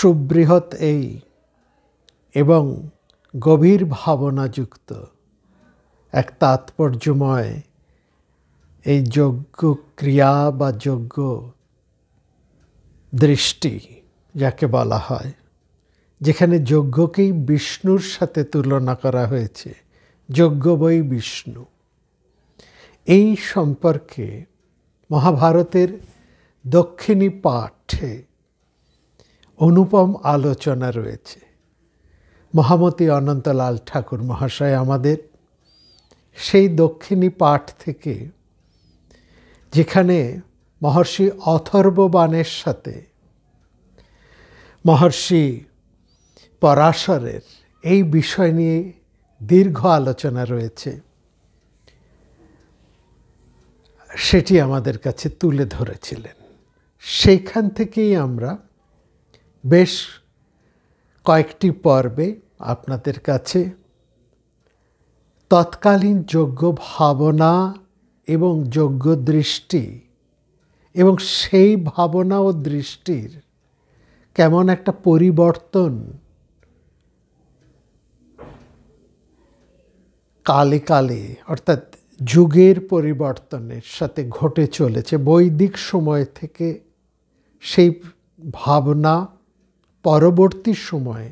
সুবৃহৎ এই এবং গভীর ভাবনাযুক্ত এক তাৎপর্যময় এই যজ্ঞ ক্রিয়া বা যজ্ঞ দৃষ্টি যাকে বলা হয়, যেখানে যজ্ঞকেই বিষ্ণুর সাথে তুলনা করা হয়েছে, যজ্ঞ বৈ বিষ্ণু, এই সম্পর্কে মহাভারতের দক্ষিণী পাঠে অনুপম আলোচনা রয়েছে। মহামতি অনন্তলাল ঠাকুর মহাশয় আমাদের সেই দক্ষিণী পাঠ থেকে, যেখানে মহর্ষি অথর্ববাণের সাথে মহর্ষি পরাশরের এই বিষয় নিয়ে দীর্ঘ আলোচনা রয়েছে, সেটি আমাদের কাছে তুলে ধরেছিলেন। সেইখান থেকেই আমরা বেশ কয়েকটি পর্বে আপনাদের কাছে তৎকালীন যজ্ঞ ভাবনা এবং যজ্ঞ দৃষ্টি এবং সেই ভাবনা ও দৃষ্টির কেমন একটা পরিবর্তন কালে কালে, অর্থাৎ যুগের পরিবর্তনের সাথে ঘটে চলেছে। বৈদিক সময় থেকে সেই ভাবনা পরবর্তী সময়ে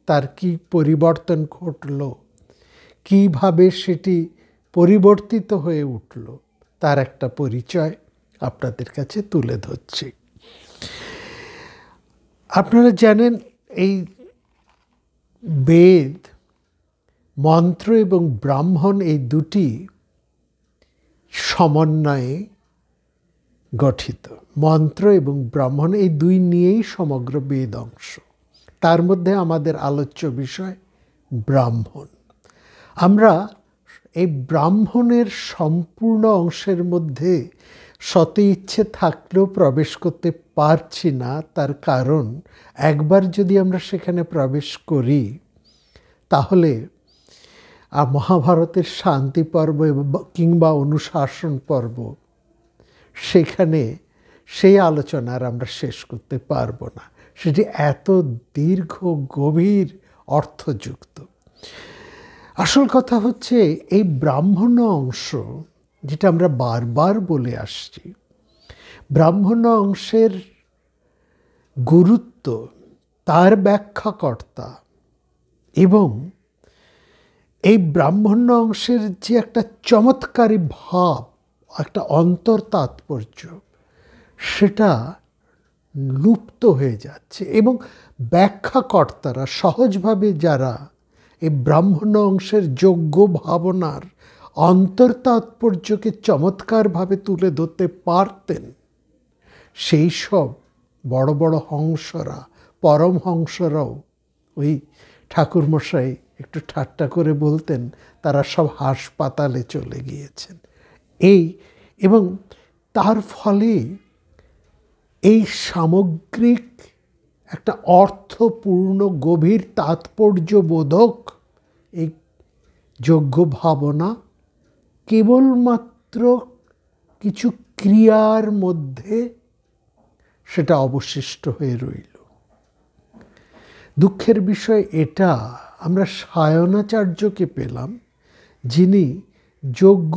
তার কি পরিবর্তন ঘটল, কিভাবে সেটি পরিবর্তিত হয়ে উঠল, তার একটা পরিচয় আপনাদের কাছে তুলে ধরছি। আপনারা জানেন, এই বেদ, মন্ত্র এবং ব্রাহ্মণ এই দুটি সমন্বয়ে গঠিত। মন্ত্র এবং ব্রাহ্মণ এই দুই নিয়েই সমগ্র বেদ অংশ। তার মধ্যে আমাদের আলোচ্য বিষয় ব্রাহ্মণ। আমরা এই ব্রাহ্মণের সম্পূর্ণ অংশের মধ্যে শত ইচ্ছে থাকলেও প্রবেশ করতে পারছি না। তার কারণ, একবার যদি আমরা সেখানে প্রবেশ করি তাহলে মহাভারতের শান্তি পর্ব কিংবা অনুশাসন পর্ব, সেখানে সেই আলোচনার আমরা শেষ করতে পারবো না। সেটি এত দীর্ঘ, গভীর, অর্থযুক্ত। আসল কথা হচ্ছে, এই ব্রাহ্মণ অংশ যেটা আমরা বারবার বলে আসছি, ব্রাহ্মণ অংশের গুরুত্ব, তার ব্যাখ্যাকর্তা এবং এই ব্রাহ্মণ্য অংশের যে একটা চমৎকারী ভাব, একটা অন্তর তাৎপর্য, সেটা লুপ্ত হয়ে যাচ্ছে। এবং ব্যাখ্যাকর্তারা সহজভাবে যারা এই ব্রাহ্মণ্য অংশের যোগ্য ভাবনার অন্তর তাৎপর্যকে চমৎকারভাবে তুলে ধরতে পারতেন, সেই সব বড় বড় হংসরা, পরমহংসরাও, ওই ঠাকুরমশাই একটু ঠাট্টা করে বলতেন, তারা সব হাসপাতালে চলে গিয়েছেন। এবং তার ফলে এই সামগ্রিক একটা অর্থপূর্ণ, গভীর তাৎপর্যবোধক এই যজ্ঞ ভাবনা কেবলমাত্র কিছু ক্রিয়ার মধ্যে সেটা অবশিষ্ট হয়ে রইল। দুঃখের বিষয় এটা, আমরা সায়নাচার্যকে পেলাম, যিনি যজ্ঞ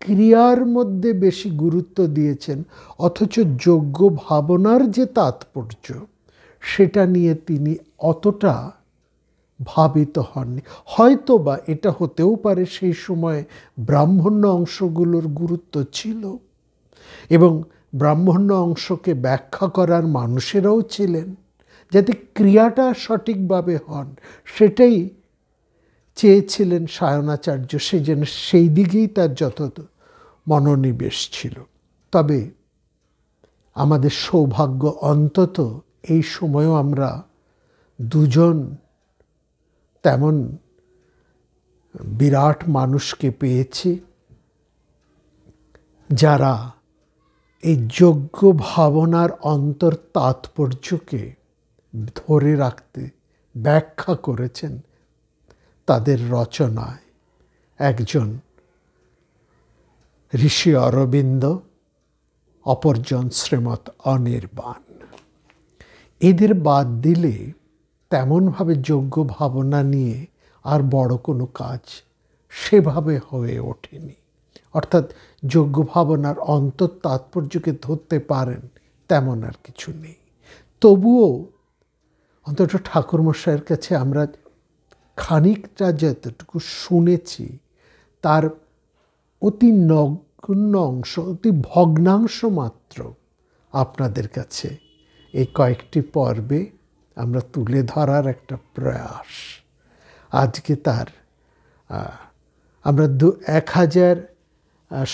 ক্রিয়ার মধ্যে বেশি গুরুত্ব দিয়েছেন, অথচ যজ্ঞ ভাবনার যে তাৎপর্য, সেটা নিয়ে তিনি অতটা ভাবিত হননি। হয়তো বা এটা হতেও পারে সেই সময় ব্রাহ্মণ্য অংশগুলোর গুরুত্ব ছিল এবং ব্রাহ্মণ্য অংশকে ব্যাখ্যা করার মানুষেরাও ছিলেন, যাতে ক্রিয়াটা সঠিকভাবে হন, সেটাই চেয়েছিলেন সায়নাচার্য। সেই জন্য সেই দিকেই তার যথাযথ মনোনিবেশ ছিল। তবে আমাদের সৌভাগ্য, অন্তত এই সময়ও আমরা দুজন তেমন বিরাট মানুষকে পেয়েছি, যারা এই যজ্ঞ ভাবনার অন্তর তাৎপর্যকে ধরে রাখতে ব্যাখ্যা করেছেন তাদের রচনায়। একজন ঋষি অরবিন্দ, অপরজন শ্রীমৎ অনির্বাণ। এদের বাদ দিলে তেমনভাবে যোগ্য ভাবনা নিয়ে আর বড় কোনো কাজ সেভাবে হয়ে ওঠেনি। অর্থাৎ যোগ্য ভাবনার অন্তর তাৎপর্যকে ধরতে পারেন তেমন আর কিছু নেই। তবুও অন্তত ঠাকুরমশাইয়ের কাছে আমরা খানিকটা যতটুকু শুনেছি তার অতি নগণ্য অংশ, অতি ভগ্নাংশ মাত্র আপনাদের কাছে এই কয়েকটি পর্বে আমরা তুলে ধরার একটা প্রয়াস। আজকে তার আমরা 1000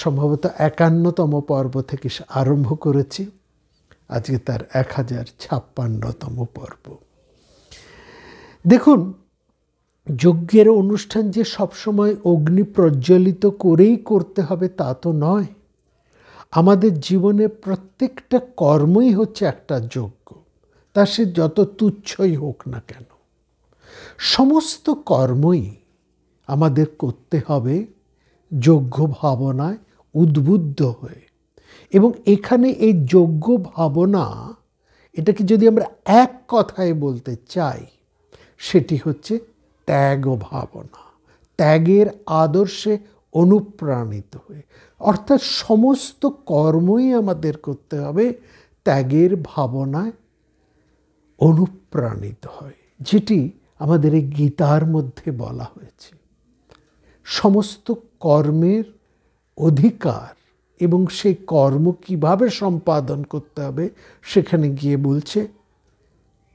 সম্ভবত 51তম পর্ব থেকে আরম্ভ করেছি, আজকে তার 1056তম পর্ব। দেখুন, যজ্ঞের অনুষ্ঠান যে সবসময় অগ্নি প্রজ্বলিত করেই করতে হবে তা তো নয়। আমাদের জীবনে প্রত্যেকটা কর্মই হচ্ছে একটা যজ্ঞ, তা সে যত তুচ্ছই হোক না কেন। সমস্ত কর্মই আমাদের করতে হবে যোগ্য ভাবনায় উদ্বুদ্ধ হয়ে। এবং এখানে এই যোগ্য ভাবনা, এটাকে যদি আমরা এক কথায় বলতে চাই, সেটি হচ্ছে ত্যাগ ভাবনা, ত্যাগের আদর্শে অনুপ্রাণিত হয়ে। অর্থাৎ সমস্ত কর্মই আমাদের করতে হবে ত্যাগের ভাবনায় অনুপ্রাণিত হয়, যেটি আমাদের এই গীতার মধ্যে বলা হয়েছে। সমস্ত কর্মের অধিকার এবং সেই কর্ম কিভাবে সম্পাদন করতে হবে সেখানে গিয়ে বলছে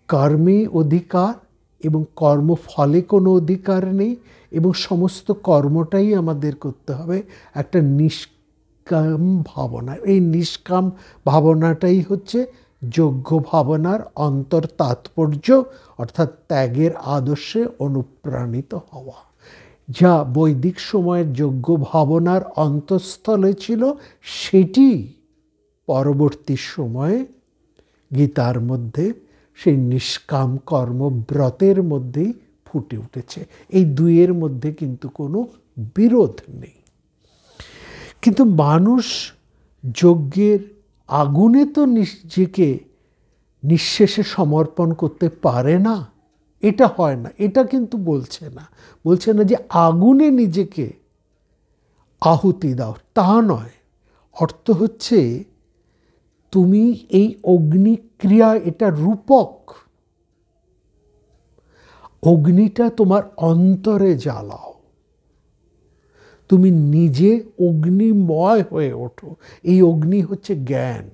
কর্মে অধিকার এবং কর্মফলে কোনো অধিকার নেই, এবং সমস্ত কর্মটাই আমাদের করতে হবে একটা নিষ্কাম ভাবনা। এই নিষ্কাম ভাবনাটাই হচ্ছে যোগ্য ভাবনার অন্তর তাৎপর্য, অর্থাৎ ত্যাগের আদর্শে অনুপ্রাণিত হওয়া, যা বৈদিক সময়ের যোগ্য ভাবনার অন্তঃস্থলে ছিল, সেটি পরবর্তী সময়ে গীতার মধ্যে সেই নিষ্কাম কর্মব্রতের মধ্যেই ফুটে উঠেছে। এই দুইয়ের মধ্যে কিন্তু কোনো বিরোধ নেই। কিন্তু মানুষ যজ্ঞের আগুনে তো নিজেকে নিঃশেষে সমর্পণ করতে পারে না, এটা হয় না। এটা কিন্তু বলছে না যে আগুনে নিজেকে আহুতি দাও, তা নয়। অর্থ হচ্ছে তুমি এই অগ্নিক্রিয়া, এটা রূপক। অগ্নিটা তোমার অন্তরে জ্বালাও, তুমি নিজে অগ্নিময় হয়ে ওঠো। এই অগ্নি হচ্ছে জ্ঞান,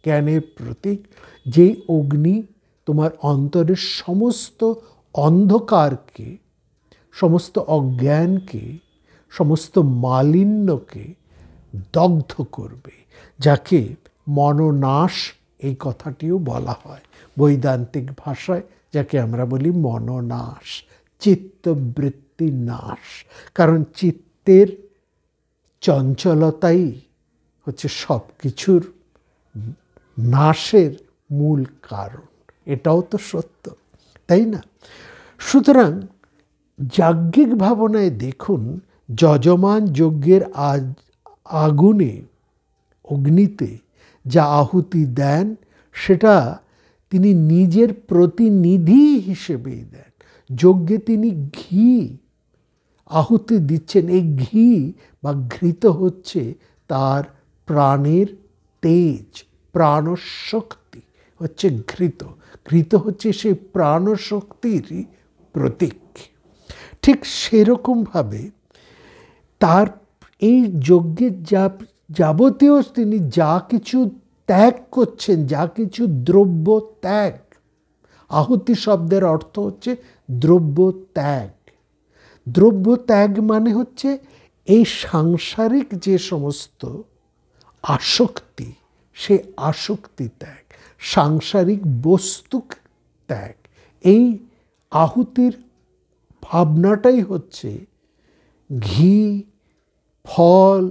জ্ঞানের প্রতীক। যেই অগ্নি তোমার অন্তরের সমস্ত অন্ধকারকে, সমস্ত অজ্ঞানকে, সমস্ত মালিন্যকে দগ্ধ করবে, যাকে মনোনাশ এই কথাটিও বলা হয় বৈদান্তিক ভাষায়, যাকে আমরা বলি মনোনাশ, চিত্তবৃত্তি নাশ। কারণ চিত্তের চঞ্চলতাই হচ্ছে সব কিছুর নাশের মূল কারণ। এটাও তো সত্য, তাই না? সুতরাং যাজ্ঞিক ভাবনায় দেখুন, যজমান যজ্ঞের আগুনে, অগ্নিতে যা আহুতি দেন, সেটা তিনি নিজের প্রতিনিধি হিসেবেই দেন। যজ্ঞে তিনি ঘি আহুতি দিচ্ছেন। এই ঘি বা ঘৃত হচ্ছে তার প্রাণের তেজ, প্রাণশক্তি হচ্ছে ঘৃত। ঘৃত হচ্ছে সেই প্রাণশক্তিরই প্রতীক। ঠিক সেরকমভাবে তার এই যজ্ঞের যাবতীয় তিনি যা কিছু ত্যাগ করছেন, যা কিছু দ্রব্য ত্যাগ, আহুতি শব্দের অর্থ হচ্ছে দ্রব্য ত্যাগ। দ্রব্য ত্যাগ মানে হচ্ছে এই সাংসারিক যে সমস্ত আসক্তি, সেই আসক্তি ত্যাগ, সাংসারিক বস্তু ত্যাগ। এই আহুতির ভাবনাটাই হচ্ছে ঘি, ফল,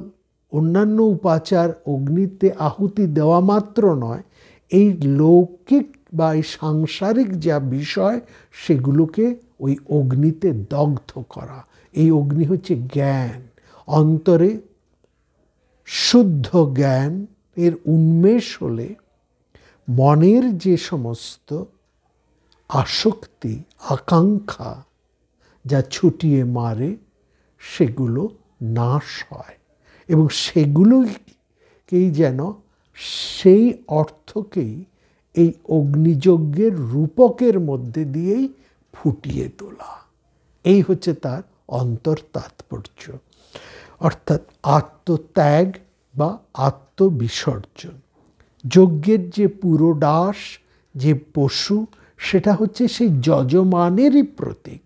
অন্যান্য উপাচার অগ্নিতে আহুতি দেওয়া মাত্র নয়, এই লৌকিক বা এই সাংসারিক যা বিষয় সেগুলোকে ওই অগ্নিতে দগ্ধ করা। এই অগ্নি হচ্ছে জ্ঞান। অন্তরে শুদ্ধ জ্ঞান এর উন্মেষ হলে মনের যে সমস্ত আসক্তি, আকাঙ্ক্ষা যা ছুটিয়ে মারে সেগুলো নাশ হয় এবং সেগুলোকেই যেন সেই অর্থকেই এই অগ্নিযজ্ঞের রূপকের মধ্যে দিয়েই ফুটিয়ে তোলা। এই হচ্ছে তার অন্তর তাৎপর্য, অর্থাৎ আত্মত্যাগ বা আত্মবিসর্জন। যজ্ঞের যে পুরোডাস, যে পশু, সেটা হচ্ছে সেই যজমানেরই প্রতীক।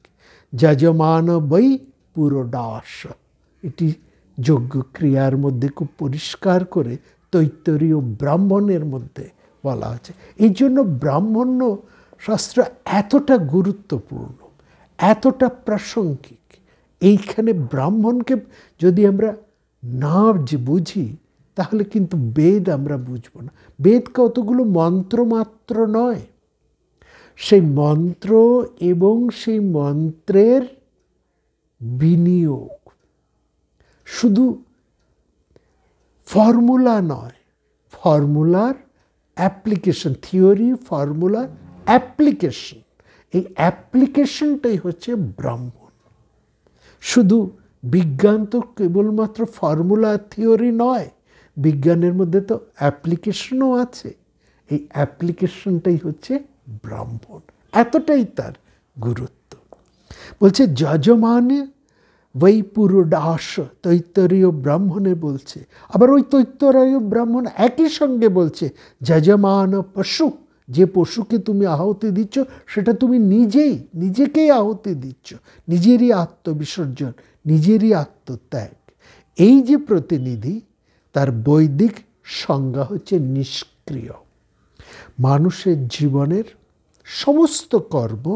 যজমান বৈ পুরোডাস, এটি যজ্ঞ ক্রিয়ার মধ্যে খুব পরিষ্কার করে তৈত্তরীয় ব্রাহ্মণের মধ্যে বলা আছে। এই জন্য ব্রাহ্মণ্য শাস্ত্র এতটা গুরুত্বপূর্ণ, এতটা প্রাসঙ্গিক। এইখানে ব্রাহ্মণকে যদি আমরা না বুঝি তাহলে কিন্তু বেদ আমরা বুঝব না। বেদ কতগুলো মন্ত্র মাত্র নয়, সেই মন্ত্র এবং সেই মন্ত্রের বিনিয়োগ, শুধু ফর্মুলা নয়, ফর্মুলার অ্যাপ্লিকেশন, থিওরি ফর্মুলার অ্যাপ্লিকেশন, এই অ্যাপ্লিকেশনটাই হচ্ছে ব্রাহ্মণ। শুধু বিজ্ঞান তো কেবলমাত্র ফর্মুলা থিওরি নয়, বিজ্ঞানের মধ্যে তো অ্যাপ্লিকেশনও আছে। এই অ্যাপ্লিকেশনটাই হচ্ছে ব্রাহ্মণ, এতটাই তার গুরুত্ব। বলছে যজমানে বৈ পুরোডাস, তৈত্তরীয় ব্রাহ্মণে বলছে। আবার ওই তৈত্তরীয় ব্রাহ্মণ একই সঙ্গে বলছে যজমান পশু, যে পশুকে তুমি আহুতি দিচ্ছ সেটা তুমি নিজেকেই আহুতি দিচ্ছ, নিজেরই আত্মবিসর্জন, নিজেরই আত্মত্যাগ। এই যে প্রতিনিধি, তার বৈদিক সংজ্ঞা হচ্ছে নিষ্ক্রিয়। মানুষের জীবনের সমস্ত কর্ম,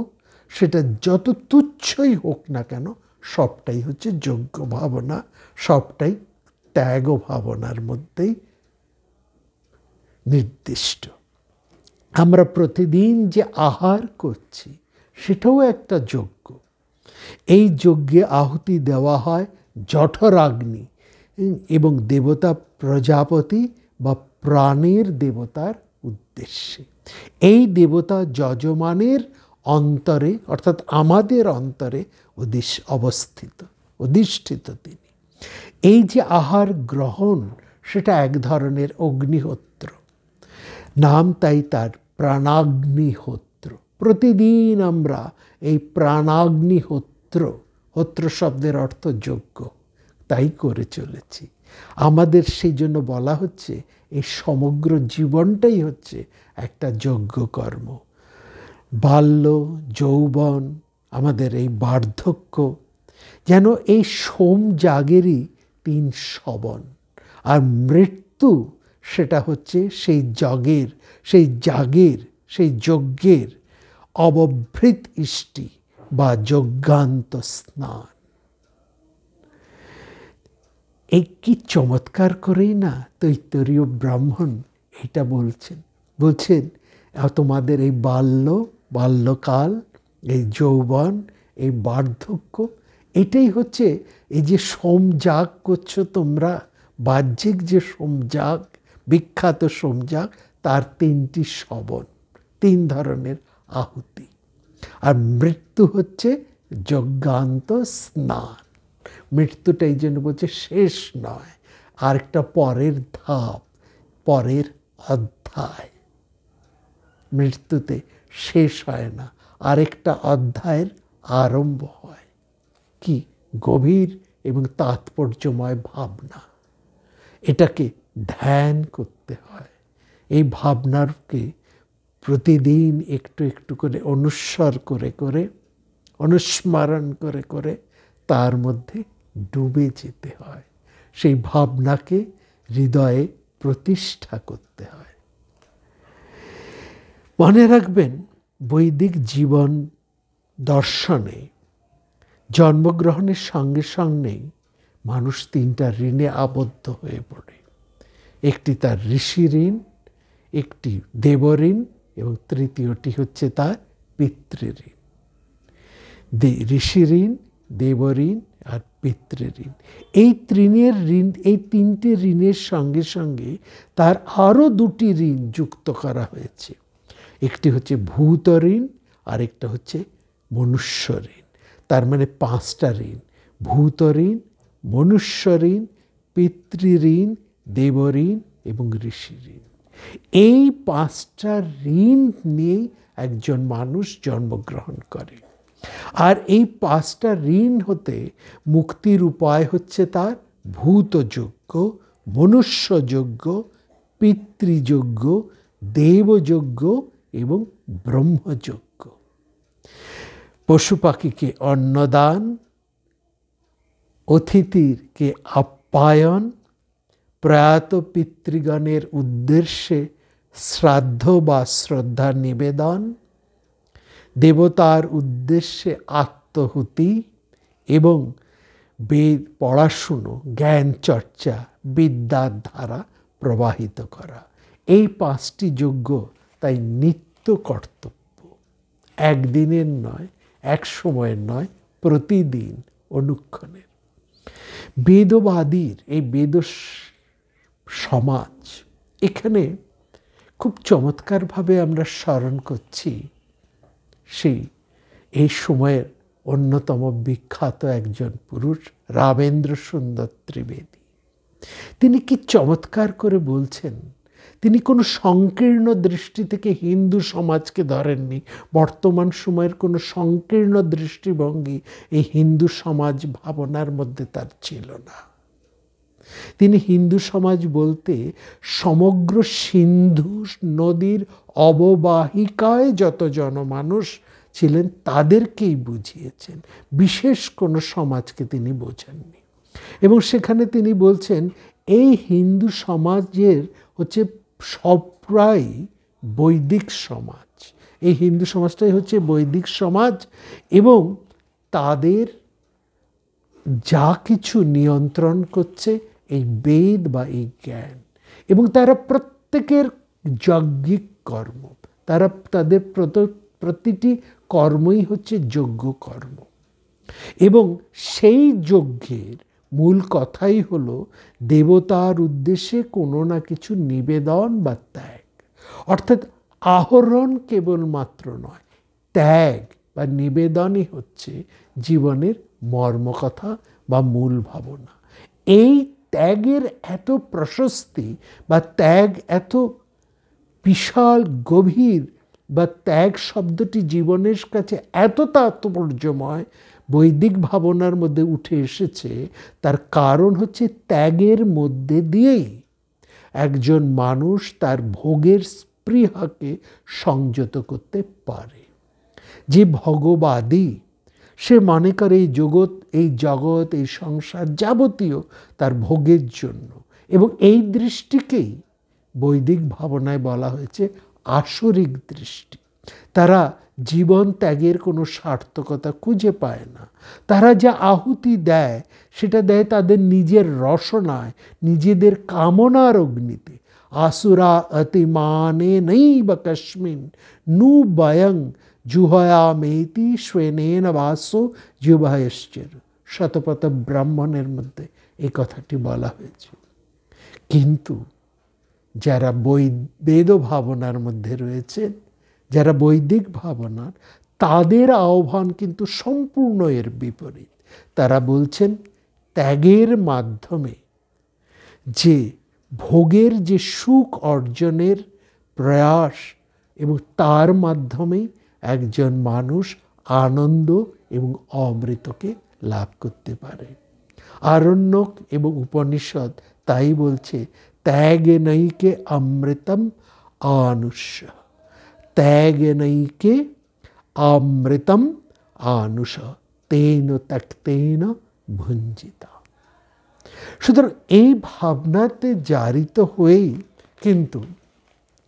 সেটা যত তুচ্ছই হোক না কেন, সবটাই হচ্ছে যজ্ঞ ভাবনা, সবটাই ত্যাগ ভাবনার মধ্যেই নির্দিষ্ট। আমরা প্রতিদিন যে আহার করছি সেটাও একটা যজ্ঞ। এই যজ্ঞে আহুতি দেওয়া হয় জঠরাগ্নি এবং দেবতা প্রজাপতি বা প্রাণের দেবতার উদ্দেশ্যে। এই দেবতা যজমানের অন্তরে, অর্থাৎ আমাদের অন্তরে অধিষ্ঠিত তিনি। এই যে আহার গ্রহণ, সেটা এক ধরনের অগ্নিহোত্র, নাম তাই তার প্রাণাগ্নিহোত্র। প্রতিদিন আমরা এই প্রাণাগ্নিহোত্র, হোত্র শব্দের অর্থ যজ্ঞ, তাই করে চলেছি। আমাদের সেই জন্য বলা হচ্ছে এই সমগ্র জীবনটাই হচ্ছে একটা যজ্ঞ কর্ম। বাল্য, যৌবন, আমাদের এই বার্ধক্য, যেন এই সোম জাগেরই 3 শবন। আর মৃত্যু, সেটা হচ্ছে সেই যজ্ঞের অবভৃত ইষ্টি বা যজ্ঞান্ত স্নান। এই কি চমৎকার করেই না তৈত্তরীয় ব্রাহ্মণ এটা বলছেন তোমাদের এই বাল্যকাল, এই যৌবন, এই বার্ধক্য, এটাই হচ্ছে এই যে সোমযাগ করছো তোমরা, বাহ্যিক যে সোমযাগ, বিখ্যাত সোমযাগ, তার 3টি শবন, 3 ধরনের আহুতি। আর মৃত্যু হচ্ছে যজ্ঞান্ত স্নান। মৃত্যুটা এই জন্য বলছে শেষ নয়, আরেকটা পরের ধাপ, পরের অধ্যায়। মৃত্যুতে শেষ হয় না, আরেকটা অধ্যায়ের আরম্ভ হয়। কি গভীর এবং তাৎপর্যময় ভাবনা! এটাকে ধ্যান করতে হয়। এই ভাবনাকে প্রতিদিন একটু একটু করে অনুস্মরণ করে তার মধ্যে ডুবে যেতে হয়। সেই ভাবনাকে হৃদয়ে প্রতিষ্ঠা করতে হয়। মনে রাখবেন, বৈদিক জীবন দর্শনে জন্মগ্রহণের সঙ্গে সঙ্গেই মানুষ 3টা ঋণে আবদ্ধ হয়ে পড়ে। একটি তার ঋষি ঋণ, একটি দেবঋণ এবং তৃতীয়টি হচ্ছে তার পিতৃঋণ। ঋষি ঋণ, দেবঋণ আর পিতৃঋণ, এই 3টে ঋণের সঙ্গে সঙ্গে তার আরও 2টি ঋণ যুক্ত করা হয়েছে। একটি হচ্ছে ভূত ঋণ আরেকটা হচ্ছে মনুষ্য ঋণ। তার মানে 5টা ঋণ: ভূত ঋণ, মনুষ্য ঋণ, পিতৃঋণ, দেবঋণ এবং ঋষি ঋণ। এই 5টা ঋণ নিয়েই একজন মানুষ জন্মগ্রহণ করে। আর এই 5টা ঋণ হতে মুক্তির উপায় হচ্ছে তার ভূতযজ্ঞ, মনুষ্যযজ্ঞ, পিতৃযজ্ঞ, দেবযজ্ঞ এবং ব্রহ্মযজ্ঞ। পশু পাখিকে অন্নদান, অতিথিকে আপ্যায়ন, প্রয়াত পিতৃগণের উদ্দেশ্যে শ্রাদ্ধ বা শ্রদ্ধা নিবেদন, দেবতার উদ্দেশ্যে আত্মহুতি এবং বেদ পড়াশুনো, জ্ঞান চর্চা, বিদ্যার ধারা প্রবাহিত করা। এই 5টি যজ্ঞ তাই নিত্য কর্তব্য, একদিনের নয়, এক সময়ের নয়, প্রতিদিন, অনুক্ষণের। বেদবাদীর এই বেদ সমাজ, এখানে খুব চমৎকারভাবে আমরা স্মরণ করছি এই সময়ের অন্যতম বিখ্যাত একজন পুরুষ রামেন্দ্র সুন্দর ত্রিবেদী। তিনি কি চমৎকার করে বলছেন। তিনি কোনো সংকীর্ণ দৃষ্টি থেকে হিন্দু সমাজকে ধরেননি। বর্তমান সময়ের কোনো সংকীর্ণ দৃষ্টিভঙ্গি এই হিন্দু সমাজ ভাবনার মধ্যে তার ছিল না। তিনি হিন্দু সমাজ বলতে সমগ্র সিন্ধু নদীর অববাহিকায় যত জনমানুষ ছিলেন তাদেরকেই বুঝিয়েছেন, বিশেষ কোনো সমাজকে তিনি বোঝেননি। এবং সেখানে তিনি বলছেন এই হিন্দু সমাজের হচ্ছে সবটাই বৈদিক সমাজ। এই হিন্দু সমাজটাই হচ্ছে বৈদিক সমাজ এবং তাদের যা কিছু নিয়ন্ত্রণ করছে এই বেদ বা এই জ্ঞান। এবং তারা প্রত্যেকের যজ্ঞিক কর্ম, তাদের প্রতিটি কর্মই হচ্ছে যজ্ঞ কর্ম। এবং সেই যজ্ঞের মূল কথাই হলো দেবতার উদ্দেশ্যে কোনো না কিছু নিবেদন বা ত্যাগ। অর্থাৎ আহরণ কেবলমাত্র নয়, ত্যাগ বা নিবেদনই হচ্ছে জীবনের মর্মকথা বা মূল ভাবনা। এই ত্যাগের এত প্রশস্তি বা ত্যাগ এত বিশাল গভীর বা ত্যাগ শব্দটি জীবনের কাছে এত তাৎপর্যময় বৈদিক ভাবনার মধ্যে উঠে এসেছে, তার কারণ হচ্ছে ত্যাগের মধ্যে দিয়েই একজন মানুষ তার ভোগের স্পৃহাকে সংযত করতে পারে। যে ভোগবাদী সে মনে করে এই জগৎ এই সংসার যাবতীয় তার ভোগের জন্য, এবং এই দৃষ্টিকেই বৈদিক ভাবনায় বলা হয়েছে আসরিক দৃষ্টি। তারা জীবন ত্যাগের কোনো সার্থকতা খুঁজে পায় না। তারা যা আহুতি দেয় সেটা দেয় তাদের নিজের রসনায়, নিজেদের কামনার অগ্নিতে। আসুরা অতিমানে নৈব কস্মিন নু বয়ং জুহয়ামেতি স্বেনেন বাসো জুভয়শ্চর। শতপথ ব্রাহ্মণের মধ্যে এই কথাটি বলা হয়েছে। কিন্তু যারা বেদ ভাবনার মধ্যে রয়েছেন, যারা বৈদিক ভাবনার, তাদের আহ্বান কিন্তু সম্পূর্ণ এর বিপরীত। তারা বলছেন ত্যাগের মাধ্যমে যে ভোগের যে সুখ অর্জনের প্রয়াস, এবং তার মাধ্যমে একজন মানুষ আনন্দ এবং অমৃতকে লাভ করতে পারে। আরণ্যক এবং উপনিষদ তাই বলছে ত্যাগ নৈকে অমৃতম আনুষ, ত্যাগ নৈকে অমৃতম আনুষ তেন ত্যক্তেন ভুঞ্জিতা। সুতরাং এই ভাবনাতে জারিত হয়েই কিন্তু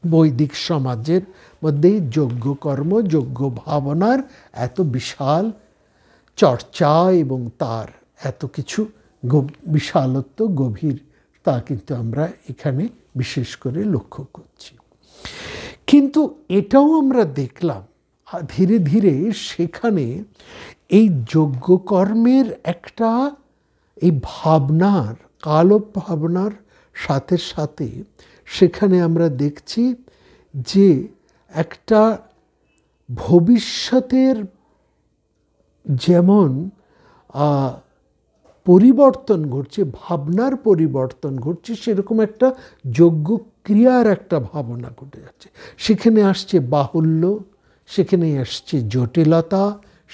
বৈদিক সমাজের মধ্যে যজ্ঞ কর্ম, যজ্ঞ ভাবনার এত বিশাল চর্চা এবং তার এত কিছু বিশালত্ব, গভীর, তা কিন্তু আমরা এখানে বিশেষ করে লক্ষ্য করছি। কিন্তু এটাও আমরা দেখলাম ধীরে ধীরে সেখানে এই যজ্ঞকর্মের একটা এই ভাবনার, কালো ভাবনার সাথে সাথে সেখানে আমরা দেখছি যে একটা ভবিষ্যতের যেমন পরিবর্তন ঘটছে, ভাবনার পরিবর্তন ঘটছে, সেরকম একটা যজ্ঞ ক্রিয়ার একটা ভাবনা ঘটে যাচ্ছে। সেখানে আসছে বাহুল্য, সেখানে আসছে জটিলতা,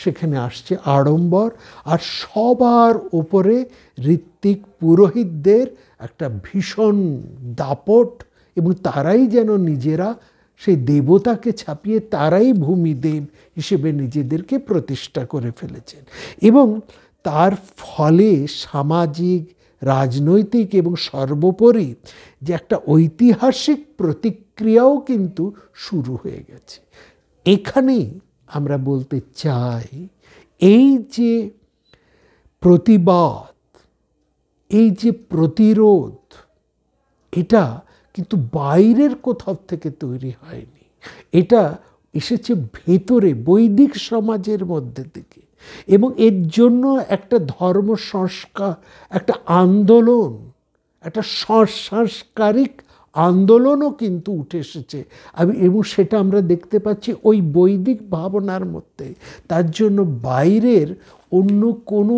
সেখানে আসছে আড়ম্বর, আর সবার ওপরে ঋত্বিক পুরোহিতদের একটা ভীষণ দাপট, এবং তারাই যেন নিজেরা সেই দেবতাকে ছাপিয়ে তারাই ভূমিদেব হিসেবে নিজেদেরকে প্রতিষ্ঠা করে ফেলেছেন। এবং তার ফলে সামাজিক, রাজনৈতিক এবং সর্বোপরি যে একটা ঐতিহাসিক প্রতিক্রিয়াও কিন্তু শুরু হয়ে গেছে। এখানেই আমরা বলতে চাই, এই যে প্রতিবাদ, এই যে প্রতিরোধ, এটা কিন্তু বাইরের কোথাও থেকে তৈরি হয়নি, এটা এসেছে ভেতরে বৈদিক সমাজের মধ্যে থেকে। এবং এর জন্য একটা ধর্ম সংস্কার, একটা আন্দোলন, একটা সাংস্কারিক আন্দোলনও কিন্তু উঠে এসেছে। এবং সেটা আমরা দেখতে পাচ্ছি ওই বৈদিক ভাবনার মধ্যে। তার জন্য বাইরের অন্য কোনো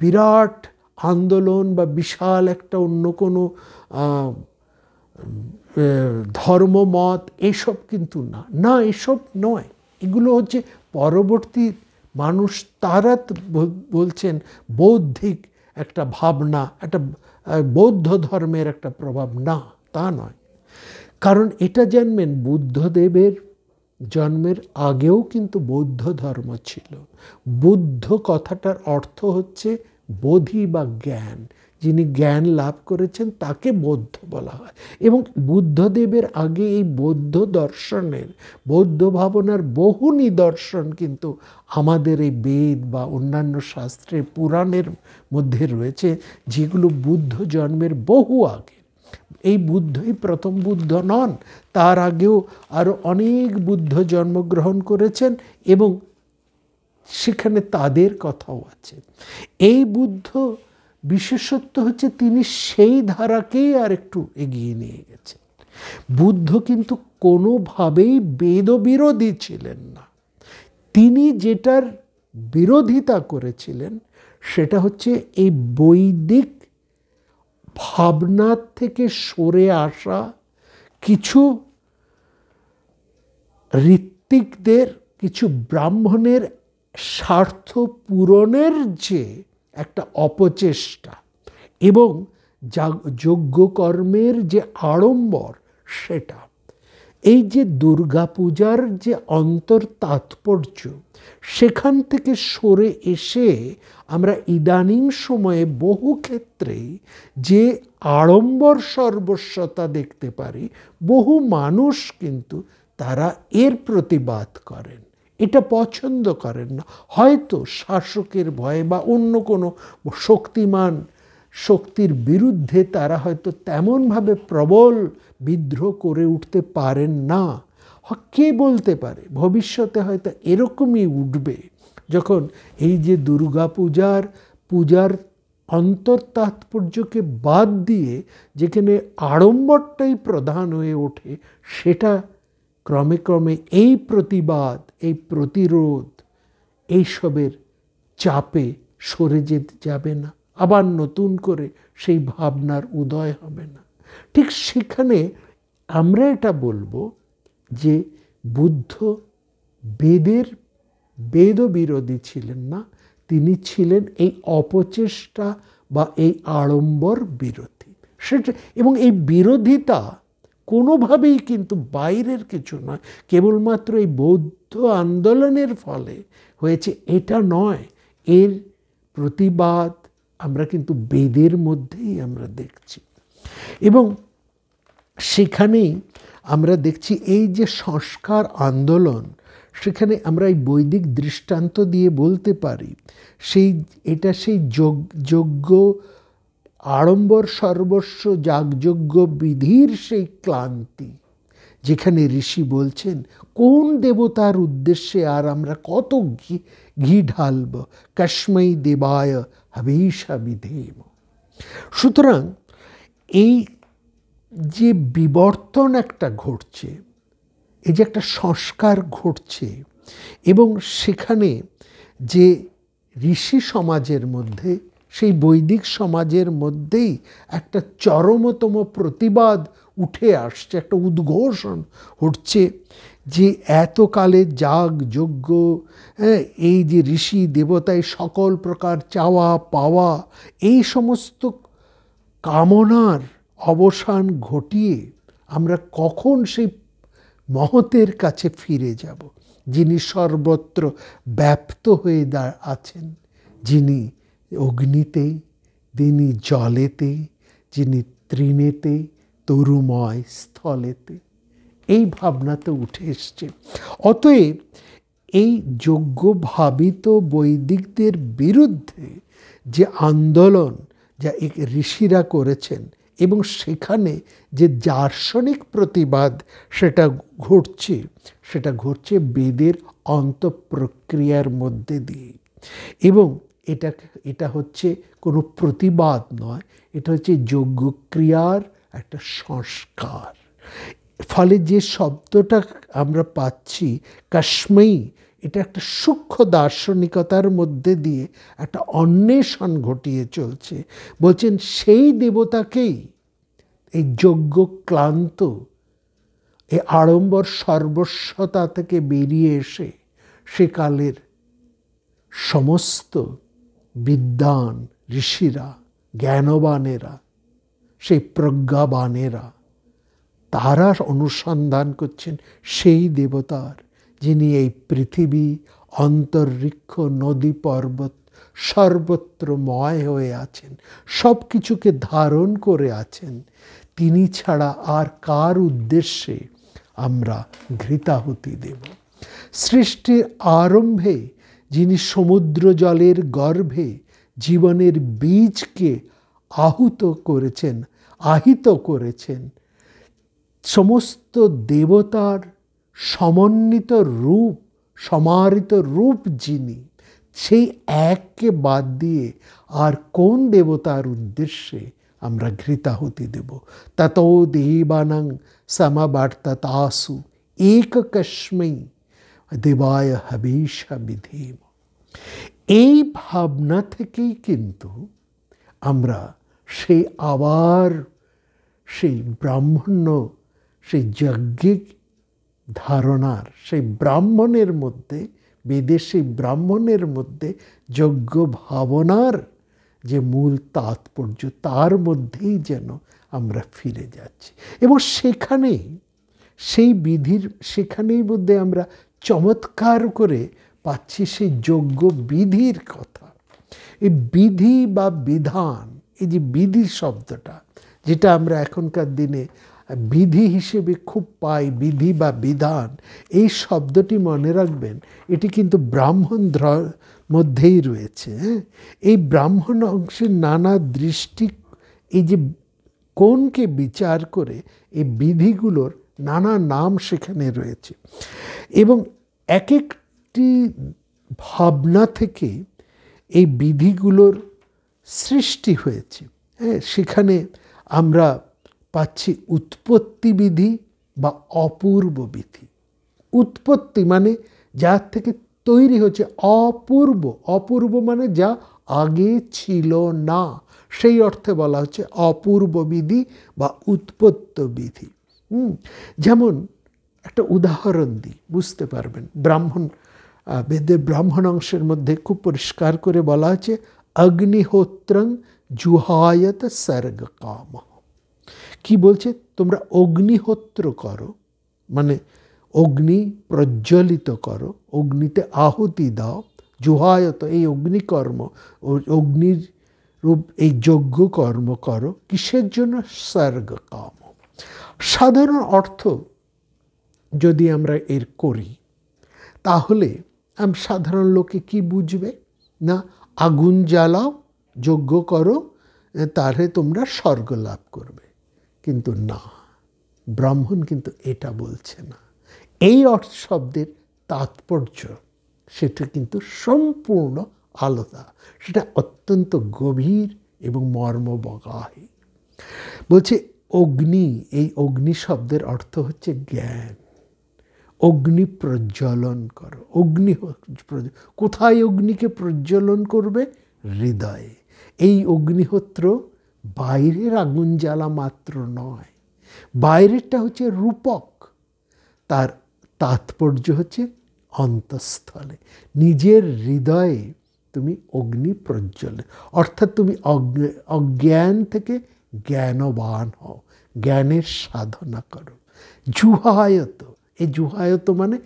বিরাট আন্দোলন বা বিশাল একটা অন্য কোনো ধর্মমত এসব কিন্তু না, এসব নয়। এগুলো হচ্ছে পরবর্তী মানুষ, তারা বলছেন বৌদ্ধিক একটা ভাবনা, একটা বৌদ্ধ ধর্মের একটা প্রভাব, না তা নয়। কারণ এটা জানবেন, বুদ্ধদেবের জন্মের আগেও কিন্তু বৌদ্ধ ধর্ম ছিল। বুদ্ধ কথাটার অর্থ হচ্ছে বোধি বা জ্ঞান। যিনি জ্ঞান লাভ করেছেন তাকে বৌদ্ধ বলা হয়। এবং বুদ্ধদেবের আগে এই বৌদ্ধ দর্শনের, বৌদ্ধ ভাবনার বহু নিদর্শন কিন্তু আমাদের এই বেদ বা অন্যান্য শাস্ত্রের পুরাণের মধ্যে রয়েছে, যেগুলো বুদ্ধ জন্মের বহু আগে। এই বুদ্ধই প্রথম বুদ্ধ নন, তার আগেও আরও অনেক বুদ্ধ জন্মগ্রহণ করেছেন এবং সেখানে তাদের কথাও আছে। এই বুদ্ধ বিশেষত্ব হচ্ছে তিনি সেই ধারাকেই আর একটু এগিয়ে নিয়ে গেছেন। বুদ্ধ কিন্তু কোনোভাবেই বেদবিরোধী ছিলেন না। তিনি যেটার বিরোধিতা করেছিলেন সেটা হচ্ছে এই বৈদিক ভাবনার থেকে সরে আসা কিছু ঋত্বিকদের, কিছু ব্রাহ্মণের স্বার্থ পূরণের যে একটা অপচেষ্টা এবং যজ্ঞকর্মের যে আড়ম্বর, সেটা। এই যে দুর্গাপূজার যে অন্তর তাৎপর্য, সেখান থেকে সরে এসে আমরা ইদানিং সময়ে বহু ক্ষেত্রেই যে আড়ম্বর সর্বস্বতা দেখতে পারি, বহু মানুষ কিন্তু তারা এর প্রতিবাদ করেন, এটা পছন্দ করেন না। হয়তো শাসকের ভয়ে বা অন্য কোনো শক্তিমান শক্তির বিরুদ্ধে তারা হয়তো তেমনভাবে প্রবল বিদ্রোহ করে উঠতে পারেন না। কে বলতে পারে, ভবিষ্যতে হয়তো এরকমই উঠবে, যখন এই যে পূজার অন্তর তাৎপর্যকে বাদ দিয়ে যেখানে আড়ম্বরটাই প্রধান হয়ে ওঠে, সেটা ক্রমে ক্রমে এই প্রতিবাদ, এই প্রতিরোধ, এইসবের চাপে সরে যেতে যাবে না, আবার নতুন করে সেই ভাবনার উদয় হবে না। ঠিক সেখানে আমরা এটা বলবো যে বুদ্ধ বেদ বিরোধী ছিলেন না, তিনি ছিলেন এই অপচেষ্টা বা এই আড়ম্বর বিরোধী। সেটা, এবং এই বিরোধিতা কোনোভাবেই কিন্তু বাইরের কিছু নয়, কেবলমাত্র এই বৌদ্ধ আন্দোলনের ফলে হয়েছে এটা নয়। এর প্রতিবাদ আমরা কিন্তু বেদের মধ্যেই আমরা দেখছি। এবং সেখানেই আমরা দেখছি এই যে সংস্কার আন্দোলন, সেখানে আমরা এই বৈদিক দৃষ্টান্ত দিয়ে বলতে পারি, সেই যজ্ঞ আড়ম্বর সর্বস্ব যাগযজ্ঞ বিধির সেই ক্লান্তি, যেখানে ঋষি বলছেন কোন দেবতার উদ্দেশ্যে আর আমরা কত ঘি ঢালব, কস্मै দেবায় হবিষা বিধেম। সুতরাং এই যে বিবর্তন একটা ঘটছে, এই যে একটা সংস্কার ঘটছে, এবং সেখানে যে ঋষি সমাজের মধ্যে, সেই বৈদিক সমাজের মধ্যেই একটা চরমতম প্রতিবাদ উঠে আসছে, একটা উদ্ঘোষণ হচ্ছে যে এতকালে যাগ যজ্ঞ, এই যে ঋষি দেবতায় সকল প্রকার চাওয়া পাওয়া, এই সমস্ত কামনার অবসান ঘটিয়ে আমরা কখন সেই মহতের কাছে ফিরে যাব, যিনি সর্বত্র ব্যাপ্ত হয়ে আছেন, যিনি অগ্নিতে, যিনি জলেতে, যিনি তৃণেতে, তরুময় স্থলেতে। এই ভাবনাতে উঠে এসছে। অতএব এই যোগ্য ভাবিত বৈদিকদের বিরুদ্ধে যে আন্দোলন যা ঋষিরা করেছেন, এবং সেখানে যে দার্শনিক প্রতিবাদ সেটা ঘটছে বেদের অন্তঃপ্রক্রিয়ার মধ্যে দিয়ে। এবং এটা হচ্ছে কোনো প্রতিবাদ নয়, এটা হচ্ছে যজ্ঞক্রিয়ার একটা সংস্কার। ফলে যে শব্দটা আমরা পাচ্ছি কাশ্মী, এটা একটা সূক্ষ্ম দার্শনিকতার মধ্যে দিয়ে একটা অন্বেষণ ঘটিয়ে চলছে। বলছেন সেই দেবতাকেই এই যজ্ঞ ক্লান্ত, এই আড়ম্বর সর্বস্বতা থেকে বেরিয়ে এসে সেকালের সমস্ত বিদ্বান ঋষিরা, জ্ঞানবানেরা, সেই প্রজ্ঞাবানেরা, তারা অনুসন্ধান করছেন সেই দেবতার, যিনি এই পৃথিবী, অন্তরিক্ষ, নদী পর্বত সর্বত্র ময় হয়ে আছেন, সব কিছুকে ধারণ করে আছেন। তিনি ছাড়া আর কার উদ্দেশ্যে আমরা ঘৃতাহুতি দেব? সৃষ্টির আরম্ভে যিনি সমুদ্র জলের গর্ভে জীবনের বীজকে আহিত করেছেন, সমস্ত দেবতার সমন্বিত রূপ, সমাহিত রূপ যিনি, সেই এককে বাদ দিয়ে আর কোন দেবতার উদ্দেশ্যে আমরা ঘৃতাহুতি দেব? ততো দেবানাং সমবর্ততাসু এককস্मै দেবায় হবিষা বিধেম। এই ভাবনা থেকেই কিন্তু আমরা সেই ব্রাহ্মণ্য, সেই যজ্ঞিক ধারণার, সেই ব্রাহ্মণের মধ্যে, বেদের সেই ব্রাহ্মণের মধ্যে যজ্ঞ ভাবনার যে মূল তাৎপর্য, তার মধ্যেই যেন আমরা ফিরে যাচ্ছি। এবং সেখানেই মধ্যে আমরা চমৎকার করে পাচ্ছি সেই যজ্ঞ বিধির কথা। এই বিধি বা বিধান, এই যে বিধি শব্দটা, যেটা আমরা এখনকার দিনে বিধি হিসেবে খুব পাই, বিধি বা বিধান, এই শব্দটি মনে রাখবেন, এটি কিন্তু ব্রাহ্মণ মধ্যেই রয়েছে। এই ব্রাহ্মণ অংশের নানা দৃষ্টি, এই যে কোনকে বিচার করে এই বিধিগুলোর নানা নাম সেখানে রয়েছে, এবং এক একটি ভাবনা থেকে এই বিধিগুলোর সৃষ্টি হয়েছে। সেখানে আমরা পাচ্ছি উৎপত্তি বিধি বা অপূর্ব বিধি। উৎপত্তি মানে যার থেকে তৈরি হচ্ছে, অপূর্ব মানে যা আগে ছিল না, সেই অর্থে বলা হচ্ছে অপূর্ব বিধি বা উৎপত্ত বিধি। যেমন একটা উদাহরণ দিই, বুঝতে পারবেন। বেদের ব্রাহ্মণ অংশের মধ্যে খুব পরিষ্কার করে বলা আছে, অগ্নিহোত্রং জুহায়ত সর্গ কাম। কি বলছে? তোমরা অগ্নিহোত্র করো, মানে অগ্নি প্রজ্বলিত করো, অগ্নিতে আহুতি দাও। জুহায়ত, এই অগ্নিকর্ম, অগ্নির রূপ এই যজ্ঞ কর্ম করো। কিসের জন্য? সর্গ কাম। সাধারণ অর্থ যদি আমরা এর করি, তাহলে সাধারণ লোকে কি বুঝবে? না, আগুন জ্বালাও, যজ্ঞ করো, তাহলে তোমরা স্বর্গ লাভ করবে। কিন্তু না, ব্রাহ্মণ কিন্তু এটা বলছে না। এই অর্থ শব্দের তাৎপর্য সেটা কিন্তু সম্পূর্ণ আলাদা, সেটা অত্যন্ত গভীর এবং মর্মবগাহী। বলছে অগ্নি, এই অগ্নি শব্দের অর্থ হচ্ছে জ্ঞান। অগ্নি প্রজ্বলন করো। কোথায় অগ্নিকে প্রজ্বলন করবে? হৃদয়ে। এই অগ্নিহোত্র বাইরের আগুন জ্বালা মাত্র নয়, বাইরেরটা হচ্ছে রূপক, তার তাৎপর্য হচ্ছে অন্তঃস্থলে, নিজের হৃদয়ে তুমি অগ্নি প্রজ্বলে, অর্থাৎ তুমি অজ্ঞান থেকে জ্ঞানবান হও, জ্ঞানের সাধনা করো। জুহায়ত, এই জুহায়ত মানে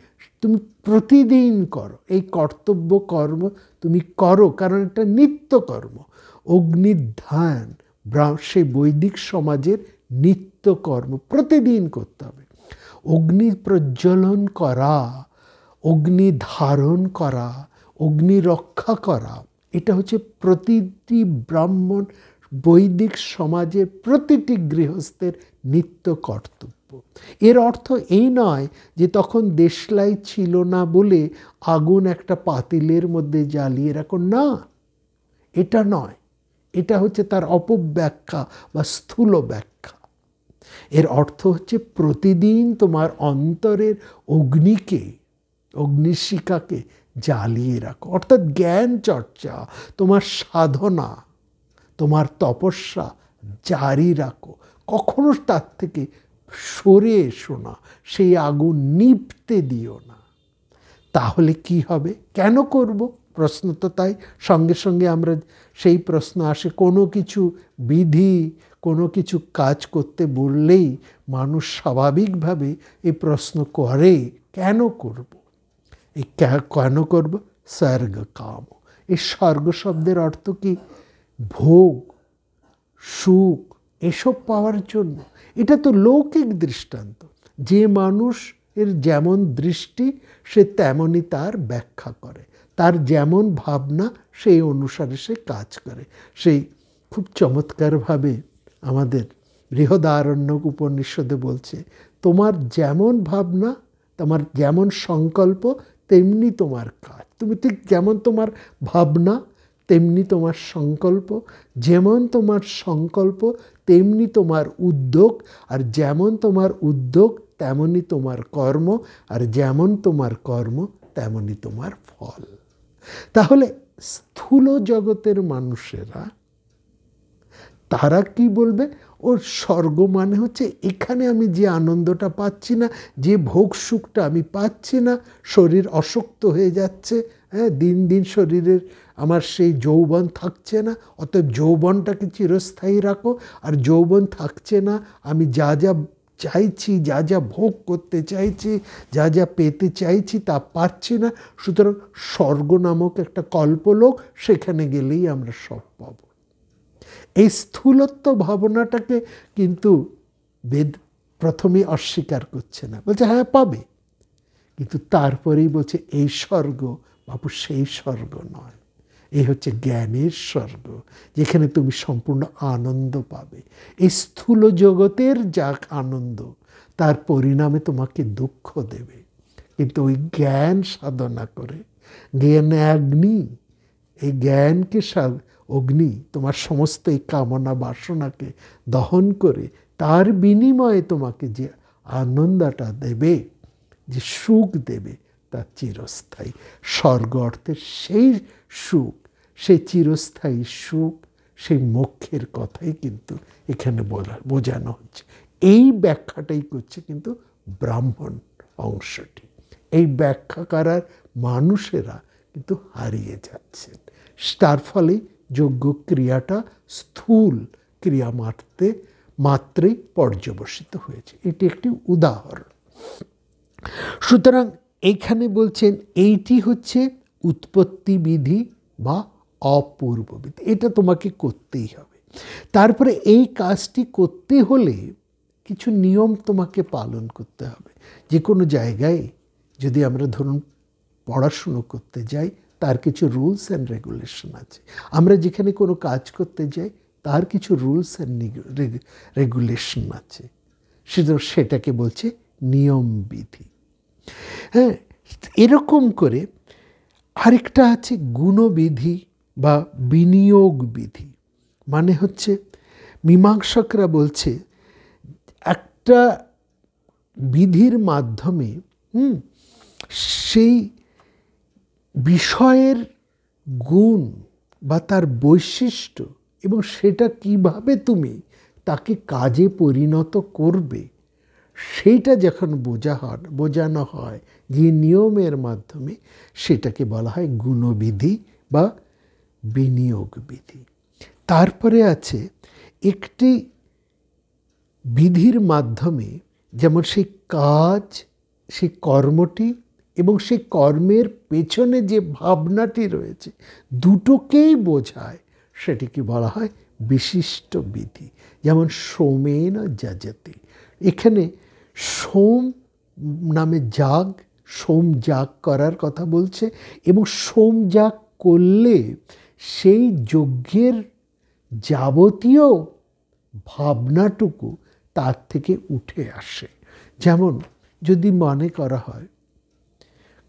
তুমি প্রতিদিন করো, এই কর্তব্য কর্ম তুমি করো, কারণ এটা নিত্য কর্ম। অগ্নিধ্যান সেই বৈদিক সমাজের নিত্য কর্ম, প্রতিদিন করতে হবে। অগ্নি প্রজ্বলন করা, অগ্নি ধারণ করা, অগ্নি রক্ষা করা, এটা হচ্ছে প্রতিটি ব্রাহ্মণ, বৈদিক সমাজের প্রতিটি গৃহস্থের নিত্য কর্তব্য। এর অর্থ এই নয় যে তখন দেশলাই ছিল না বলে আগুন একটা পাতিলের মধ্যে জ্বালিয়ে রাখো, না, এটা নয়। এটা হচ্ছে তার অপব্যাখ্যা বা স্থূল ব্যাখ্যা। এর অর্থ হচ্ছে প্রতিদিন তোমার অন্তরের অগ্নিকে, অগ্নিশিখাকে জ্বালিয়ে রাখো, অর্থাৎ জ্ঞান চর্চা, তোমার সাধনা, তোমার তপস্যা জারি রাখো। কখনো তার থেকে সরে এসো না, সেই আগুন নিভতে দিও না। তাহলে কি হবে? কেন করব? প্রশ্ন তো তাই। সঙ্গে সঙ্গে আমরা সেই প্রশ্ন আসে, কোনো কিছু বিধি, কোনো কিছু কাজ করতে বললেই মানুষ স্বাভাবিকভাবে এই প্রশ্ন করে, কেন করব? এই কেন করব? স্বর্গ কাম। এই স্বর্গ শব্দের অর্থ কি? ভোগ, সুখ, এসব পাওয়ার জন্য। এটা তো লৌকিক দৃষ্টান্ত। যে মানুষ এর যেমন দৃষ্টি সে তেমনই তার ব্যাখ্যা করে, তার যেমন ভাবনা সেই অনুসারে সে কাজ করে। সেই খুব চমৎকারভাবে আমাদের বৃহদারণ্যক উপনিষদে বলছে, তোমার যেমন ভাবনা, তোমার যেমন সংকল্প, তেমনি তোমার কাজ। তুমি ঠিক যেমন তোমার ভাবনা তেমনি তোমার সংকল্প, যেমন তোমার সংকল্প তেমনি তোমার উদ্যোগ, আর যেমন তোমার উদ্যোগ তেমনি তোমার কর্ম, আর যেমন তোমার কর্ম তেমনি তোমার ফল। তাহলে স্থূল জগতের মানুষেরা তারা কি বলবে? ওর স্বর্গ মানে হচ্ছে এখানে আমি যে আনন্দটা পাচ্ছি না, যে ভোগ সুখটা আমি পাচ্ছি না, শরীর অশক্ত হয়ে যাচ্ছে, হ্যাঁ, দিন দিন শরীরের আমার সেই যৌবন থাকছে না, অতএব যৌবনটাকে চিরস্থায়ী রাখো। আর যৌবন থাকছে না, আমি যা যা চাইছি, যা যা ভোগ করতে চাইছি, যা যা পেতে চাইছি তা পাচ্ছি না, সুতরাং স্বর্গ নামক একটা কল্পলোক, সেখানে গেলেই আমরা সব পাব। এই স্থূলত্ব ভাবনাটাকে কিন্তু বেদ প্রথমে অস্বীকার করছে না, বলছে হ্যাঁ পাবে, কিন্তু তারপরেই বলছে এই স্বর্গ বাবু সেই স্বর্গ নয়, এই হচ্ছে জ্ঞানের স্বর্গ, যেখানে তুমি সম্পূর্ণ আনন্দ পাবে। এই স্থূল জগতের যা আনন্দ তার পরিণামে তোমাকে দুঃখ দেবে, কিন্তু ওই জ্ঞান সাধনা করে, জ্ঞান অগ্নি, এই জ্ঞানকে অগ্নি তোমার সমস্ত এই কামনা বাসনাকে দহন করে তার বিনিময়ে তোমাকে যে আনন্দটা দেবে, যে সুখ দেবে, তা চিরস্থায়ী। স্বর্গ অর্থে সেই সুখ, সেই চিরস্থায়ী সুখ, সেই মোক্ষের কথাই কিন্তু এখানে বোঝানো হচ্ছে। এই ব্যাখ্যাটাই করছে কিন্তু ব্রাহ্মণ অংশটি। এই ব্যাখ্যা করার মানুষেরা কিন্তু হারিয়ে যাচ্ছেন। তার ফলে যোগ্য ক্রিয়াটা স্থূল ক্রিয়া মাত্রেই পর্যবসিত হয়েছে। এটি একটি উদাহরণ। সুতরাং এইখানে বলছেন এইটি হচ্ছে উৎপত্তি বিধি বা অপূর্ব বিধি, এটা তোমাকে করতেই হবে। তারপরে এই কাজটি করতে হলে কিছু নিয়ম তোমাকে পালন করতে হবে। যে কোনো জায়গায় যদি আমরা ধরুন পড়াশুনো করতে যাই, তার কিছু রুলস অ্যান্ড রেগুলেশন আছে। আমরা যেখানে কোনো কাজ করতে যাই তার কিছু রুলস অ্যান্ড রেগুলেশন আছে, সেটাকে বলছে নিয়ম বিধি। হ্যাঁ, এরকম করে আরেকটা আছে গুণবিধি বা বিনিয়োগ বিধি। মানে হচ্ছে মীমাংসকরা বলছে একটা বিধির মাধ্যমে সেই বিষয়ের গুণ বা তার বৈশিষ্ট্য এবং সেটা কিভাবে তুমি তাকে কাজে পরিণত করবে সেইটা যখন বোঝানো হয় যে নিয়মের মাধ্যমে, সেটাকে বলা হয় গুণবিধি বা বিনিয়োগ বিধি। তারপরে আছে একটি বিধির মাধ্যমে যেমন সেই কাজ, সেই কর্মটি এবং সেই কর্মের পেছনে যে ভাবনাটি রয়েছে দুটোকেই বোঝায়, সেটিকে বলা হয় বিশিষ্ট বিধি। যেমন সোমেন যজতে, এখানে সোম নামে যাগ, সোম যাগ করার কথা বলছে এবং সোম যাগ করলে সেই যজ্ঞের যাবতীয় ভাবনাটুকু তার থেকে উঠে আসে। যেমন যদি মনে করা হয়,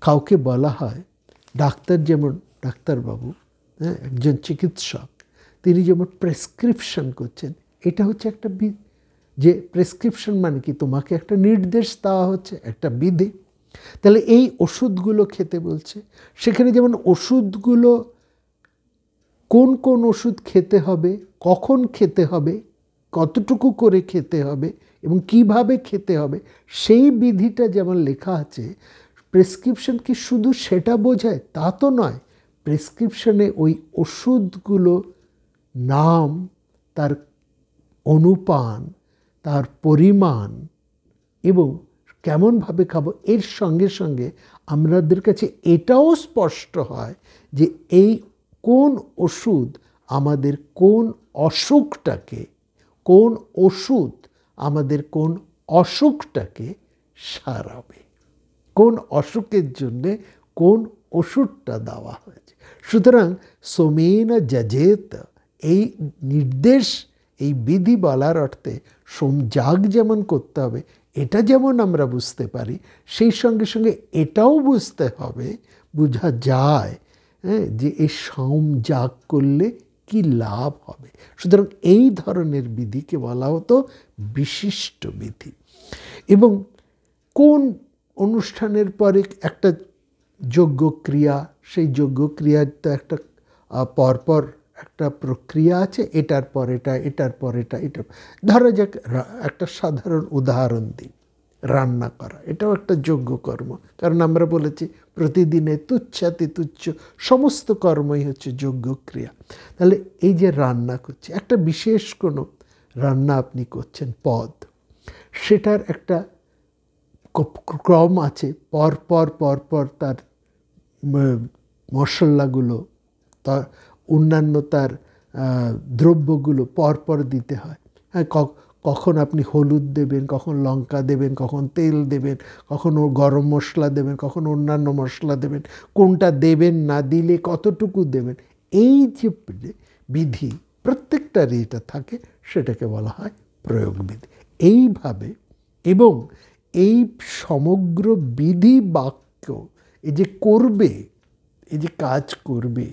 কাউকে বলা হয়, ডাক্তার যেমন ডাক্তারবাবু, হ্যাঁ, একজন চিকিৎসক, তিনি যেমন প্রেসক্রিপশন করছেন, এটা হচ্ছে একটা যে প্রেসক্রিপশন মানে কি, তোমাকে একটা নির্দেশ দেওয়া হচ্ছে, একটা বিধি। তাহলে এই ওষুধগুলো খেতে বলছে, সেখানে যেমন ওষুধগুলো কোন কোন ওষুধ খেতে হবে, কখন খেতে হবে, কতটুকু করে খেতে হবে এবং কিভাবে খেতে হবে, সেই বিধিটা যেমন লেখা আছে। প্রেসক্রিপশন কি শুধু সেটা বোঝায়? তা তো নয়। প্রেসক্রিপশনে ওই ওষুধগুলো নাম, তার অনুপান, তার পরিমাণ এবং কেমনভাবে খাবো, এর সঙ্গে সঙ্গে আমাদের কাছে এটাও স্পষ্ট হয় যে এই কোন ওষুধ আমাদের কোন অসুখটাকে, কোন ওষুধ আমাদের কোন অসুখটাকে সারাবে, কোন অসুখের জন্যে কোন ওষুধটা দেওয়া হয়েছে। সুতরাং সোমেন যজেত, এই নির্দেশ, এই বিধি বলার অর্থে সোমযাগ যেমন করতে হবে এটা যেমন আমরা বুঝতে পারি, সেই সঙ্গে সঙ্গে এটাও বুঝতে হবে, বোঝা যায়, হ্যাঁ, যে এই সোমযাগ করলে কি লাভ হবে। সুতরাং এই ধরনের বিধিকে বলা হতো বিশিষ্ট বিধি। এবং কোন অনুষ্ঠানের পরে একটা যজ্ঞক্রিয়া, সেই যজ্ঞক্রিয়ার তো একটা পরপর একটা প্রক্রিয়া আছে, এটার পর এটা, এটার পর এটা, এটা ধরা যাক একটা সাধারণ উদাহরণ দিই, রান্না করা, এটাও একটা যজ্ঞকর্ম। কারণ আমরা বলেছি প্রতিদিনে তুচ্ছাতি তুচ্ছ সমস্ত কর্মই হচ্ছে যজ্ঞক্রিয়া। তাহলে এই যে রান্না করছে, একটা বিশেষ কোনো রান্না আপনি করছেন, পদ, সেটার একটা ক্রম আছে, পরপর পরপর তার মশলাগুলো, তার অন্যান্য তার দ্রব্যগুলো পরপর দিতে হয়। হ্যাঁ, কখন আপনি হলুদ দেবেন, কখন লঙ্কা দেবেন, কখন তেল দেবেন, কখন গরম মশলা দেবেন, কখন অন্যান্য মশলা দেবেন, কোনটা দেবেন, না দিলে কতটুকু দেবেন, এই যে বিধি প্রত্যেকটারই এটা থাকে, সেটাকে বলা হয় প্রয়োগ বিধি। এইভাবে এবং এই সমগ্র বিধি বাক্য, এই যে করবে, এই যে কাজ করবে,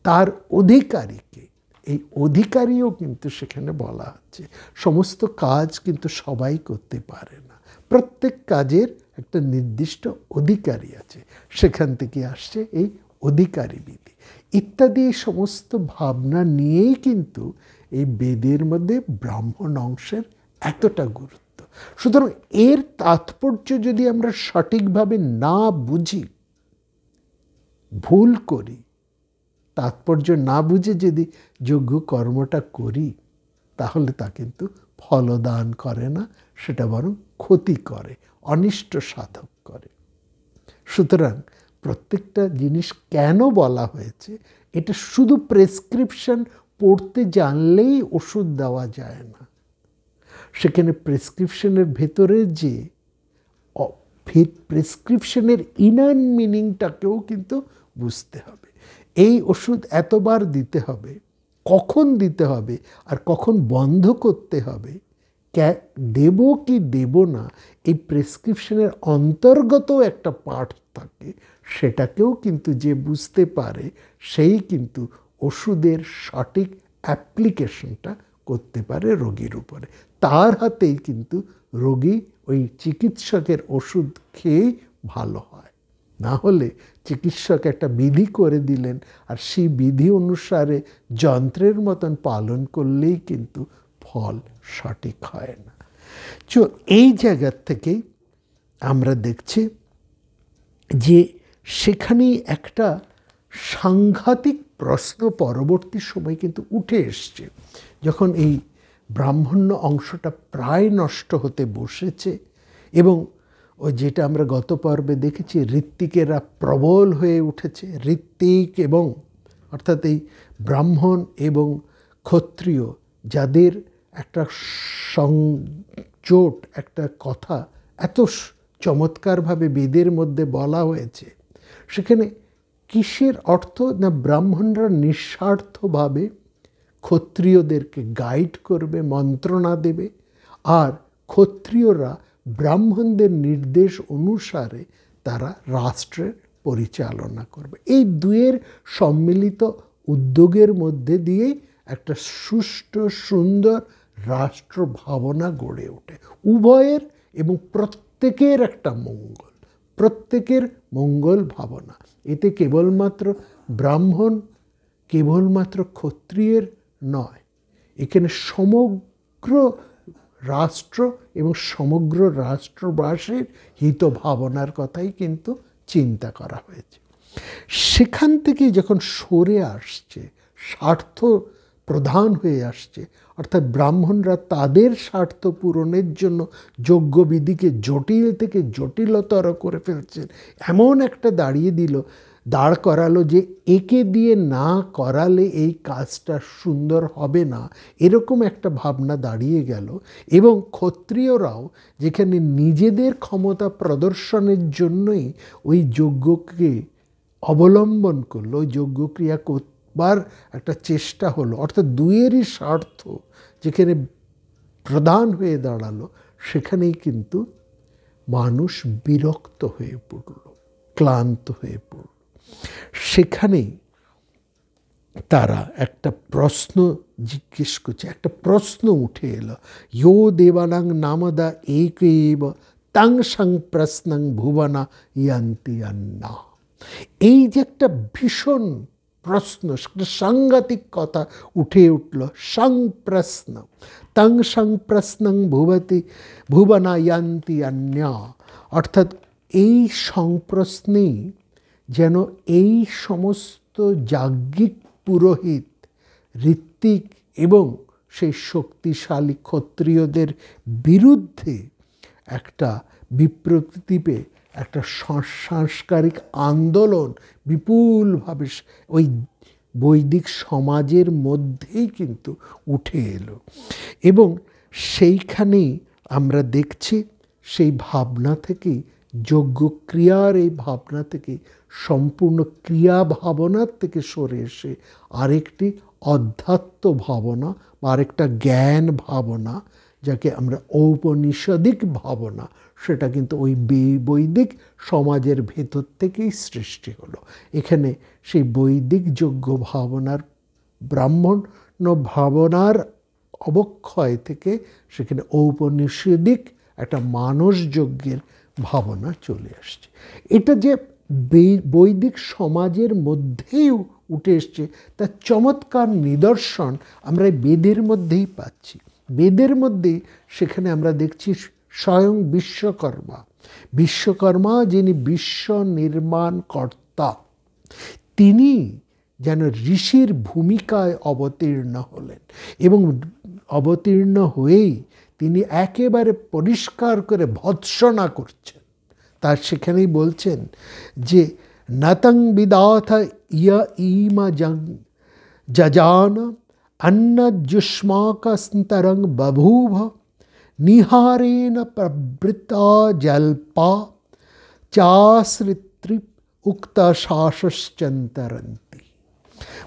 তার অধিকারীকে, এই অধিকারীও কিন্তু সেখানে বলা হচ্ছে। সমস্ত কাজ কিন্তু সবাই করতে পারে না, প্রত্যেক কাজের একটা নির্দিষ্ট অধিকারী আছে, সেখান থেকে আসছে এই অধিকারী বিধি ইত্যাদি। সমস্ত ভাবনা নিয়েই কিন্তু এই বেদের মধ্যে ব্রাহ্মণ অংশের এতটা গুরুত্ব। সুতরাং এর তাৎপর্য যদি আমরা সঠিকভাবে না বুঝি, ভুল করি, তাৎপর্য না বুঝে যদি যজ্ঞ কর্মটা করি, তাহলে তা কিন্তু ফলদান করে না, সেটা বরং ক্ষতি করে, অনিষ্ট সাধক করে। সুতরাং প্রত্যেকটা জিনিস কেন বলা হয়েছে, এটা শুধু প্রেসক্রিপশন পড়তে জানলেই ওষুধ দেওয়া যায় না। সেখানে প্রেসক্রিপশনের ভেতরে যে প্রেসক্রিপশনের ইনার মিনিংটাকেও কিন্তু বুঝতে হবে। এই ওষুধ এতবার দিতে হবে, কখন দিতে হবে আর কখন বন্ধ করতে হবে, দেব কি দেব না, এই প্রেসক্রিপশনের অন্তর্গত একটা পার্ট থাকে, সেটাকেও কিন্তু যে বুঝতে পারে, সেই কিন্তু ওষুধের সঠিক অ্যাপ্লিকেশনটা করতে পারে রোগীর উপরে। তার হাতেই কিন্তু রোগী ওই চিকিৎসকের ওষুধ খেয়েই ভালো হয়। না হলে চিকিৎসক একটা বিধি করে দিলেন, আর সেই বিধি অনুসারে যন্ত্রের মতন পালন করলেই কিন্তু ফল সঠিক হয় না। তো এই জায়গার থেকেই আমরা দেখছি যে সেখানেই একটা সাংঘাতিক প্রশ্ন পরবর্তী সময় কিন্তু উঠে এসছে, যখন এই ব্রাহ্মণ্য অংশটা প্রায় নষ্ট হতে বসেছে এবং ওই যেটা আমরা গত পর্বে দেখেছি, ঋত্বিকেরা প্রবল হয়ে উঠেছে। ঋত্বিক এবং অর্থাৎ এই ব্রাহ্মণ এবং ক্ষত্রিয়, যাদের একটা সংজোট, একটা কথা এত চমৎকারভাবে বেদের মধ্যে বলা হয়েছে, সেখানে কিসের অর্থ না ব্রাহ্মণরা নিঃস্বার্থভাবে ক্ষত্রিয়দেরকে গাইড করবে, মন্ত্রণা দেবে, আর ক্ষত্রিয়রা ব্রাহ্মণদের নির্দেশ অনুসারে তারা রাষ্ট্রের পরিচালনা করবে। এই দুয়ের সম্মিলিত উদ্যোগের মধ্যে দিয়েই একটা সুষ্ঠু সুন্দর রাষ্ট্র ভাবনা গড়ে ওঠে। উভয়ের এবং প্রত্যেকের একটা মঙ্গল, প্রত্যেকের মঙ্গল ভাবনা। এতে কেবলমাত্র ব্রাহ্মণ, কেবলমাত্র ক্ষত্রিয়ের নয়, এখানে সমগ্র রাষ্ট্র এবং সমগ্র রাষ্ট্রবাসীর হিত ভাবনার কথাই কিন্তু চিন্তা করা হয়েছে। সেখান থেকে যখন সরে আসছে, স্বার্থ প্রধান হয়ে আসছে, অর্থাৎ ব্রাহ্মণরা তাদের স্বার্থ পূরণের জন্য যজ্ঞবিধিকে জটিল থেকে জটিলতর করে ফেলছেন, এমন একটা দাঁড় করালো যে একে দিয়ে না করালে এই কাজটা সুন্দর হবে না, এরকম একটা ভাবনা দাঁড়িয়ে গেল। এবং ক্ষত্রিয়রাও যেখানে নিজেদের ক্ষমতা প্রদর্শনের জন্যই ওই যজ্ঞকে অবলম্বন করলো, ওই যজ্ঞক্রিয়া করবার একটা চেষ্টা হলো, অর্থাৎ দুয়েরই স্বার্থ যেখানে প্রধান হয়ে দাঁড়ালো, সেখানেই কিন্তু মানুষ বিরক্ত হয়ে পড়ল, ক্লান্ত হয়ে পড়ল। সেখানেই তারা একটা প্রশ্ন জিজ্ঞেস করছে, একটা প্রশ্ন উঠে এলো, ইয়ো দেবানাং নামদা একৈব তাং সং প্রশ্নং ভুবনা ইয়ান্তি অন্না। এই যে একটা ভীষণ প্রশ্ন, সাংঘাতিক কথা উঠে উঠল, সংপ্রশ্ন, তং সংপ্রশ্নং ভুবতি ভুবনা ইয়ান্তি অন্যা। অর্থাৎ এই সংপ্রশ্নেই যেন এই সমস্ত যাজ্ঞিক পুরোহিত, ঋত্বিক এবং সেই শক্তিশালী ক্ষত্রিয়দের বিরুদ্ধে একটা বিপ্রতীপে একটা সাংস্কারিক আন্দোলন বিপুলভাবে ওই বৈদিক সমাজের মধ্যেই কিন্তু উঠে এলো। এবং সেইখানেই আমরা দেখছি সেই ভাবনা থেকেই, যজ্ঞক্রিয়ার এই ভাবনা থেকে, সম্পূর্ণ ক্রিয়া ভাবনার থেকে সরে এসে আরেকটি অধ্যাত্ম ভাবনা বা আরেকটা জ্ঞান ভাবনা, যাকে আমরা ঔপনিষদিক ভাবনা, সেটা কিন্তু ওই বৈদিক সমাজের ভেতর থেকেই সৃষ্টি হলো। এখানে সেই বৈদিক যজ্ঞ ভাবনার, ব্রাহ্মণ ভাবনার অবক্ষয় থেকে সেখানে ঔপনিষদিক একটা মানস যজ্ঞের ভাবনা চলে আসছে। এটা যে বৈদিক সমাজের মধ্যেই উঠে এসছে তার চমৎকার নিদর্শন আমরা বেদের মধ্যেই পাচ্ছি। বেদের মধ্যেই সেখানে আমরা দেখছি স্বয়ং বিশ্বকর্মা যিনি বিশ্ব নির্মাণ কর্তা, তিনি যেন ঋষির ভূমিকায় অবতীর্ণ হলেন এবং অবতীর্ণ হয়েই তিনি একেবারে পরিষ্কার করে ভৎসনা করছেন। তার সেখানেই বলছেন যে নতং বিদাথ ইয়া ইমা যজান অন্নজুষ্মাকস্তরং বভূভ নিহারেণ প্রবৃতা জল্পা চাশ্রিত্রি উক্ত শাসশ্চন্তরন্তি।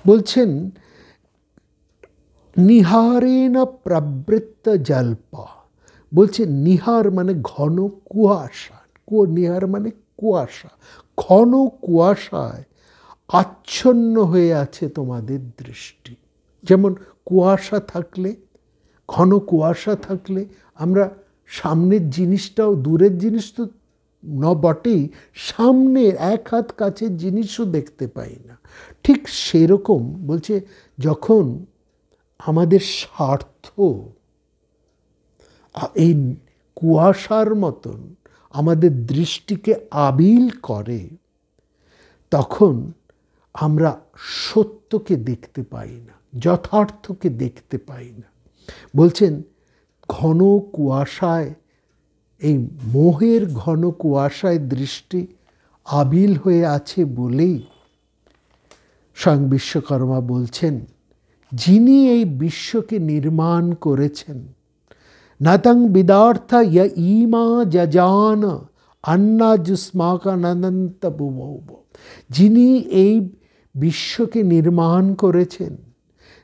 বলছেন নিহারেণ প্রবৃত্ত জল্পা, বলছে নিহার মানে ঘন কুয়াশা, নিহার মানে কুয়াশা, ঘন কুয়াশায় আচ্ছন্ন হয়ে আছে তোমাদের দৃষ্টি। যেমন কুয়াশা থাকলে, ঘন কুয়াশা থাকলে আমরা সামনের জিনিসটাও, দূরের জিনিস তো বটেই, সামনের এক হাত কাছের জিনিসও দেখতে পাই না। ঠিক সেরকম বলছে, যখন আমাদের স্বার্থ এই কুয়াশার মতন আমাদের দৃষ্টিকে আবিল করে, তখন আমরা সত্যকে দেখতে পাই না, যথার্থকে দেখতে পাই না। বলছেন ঘন কুয়াশায়, এই মোহের ঘন কুয়াশায় দৃষ্টি আবিল হয়ে আছে বলেই স্বয়ং বিশ্বকর্মা বলছেন, যিনি এই বিশ্বকে নির্মাণ করেছেন, নতং বিদার্থ ইয় ইমা যজান আন্না যুস্মাকানন্ত বুভৌব, যিনি এই বিশ্বকে নির্মাণ করেছেন,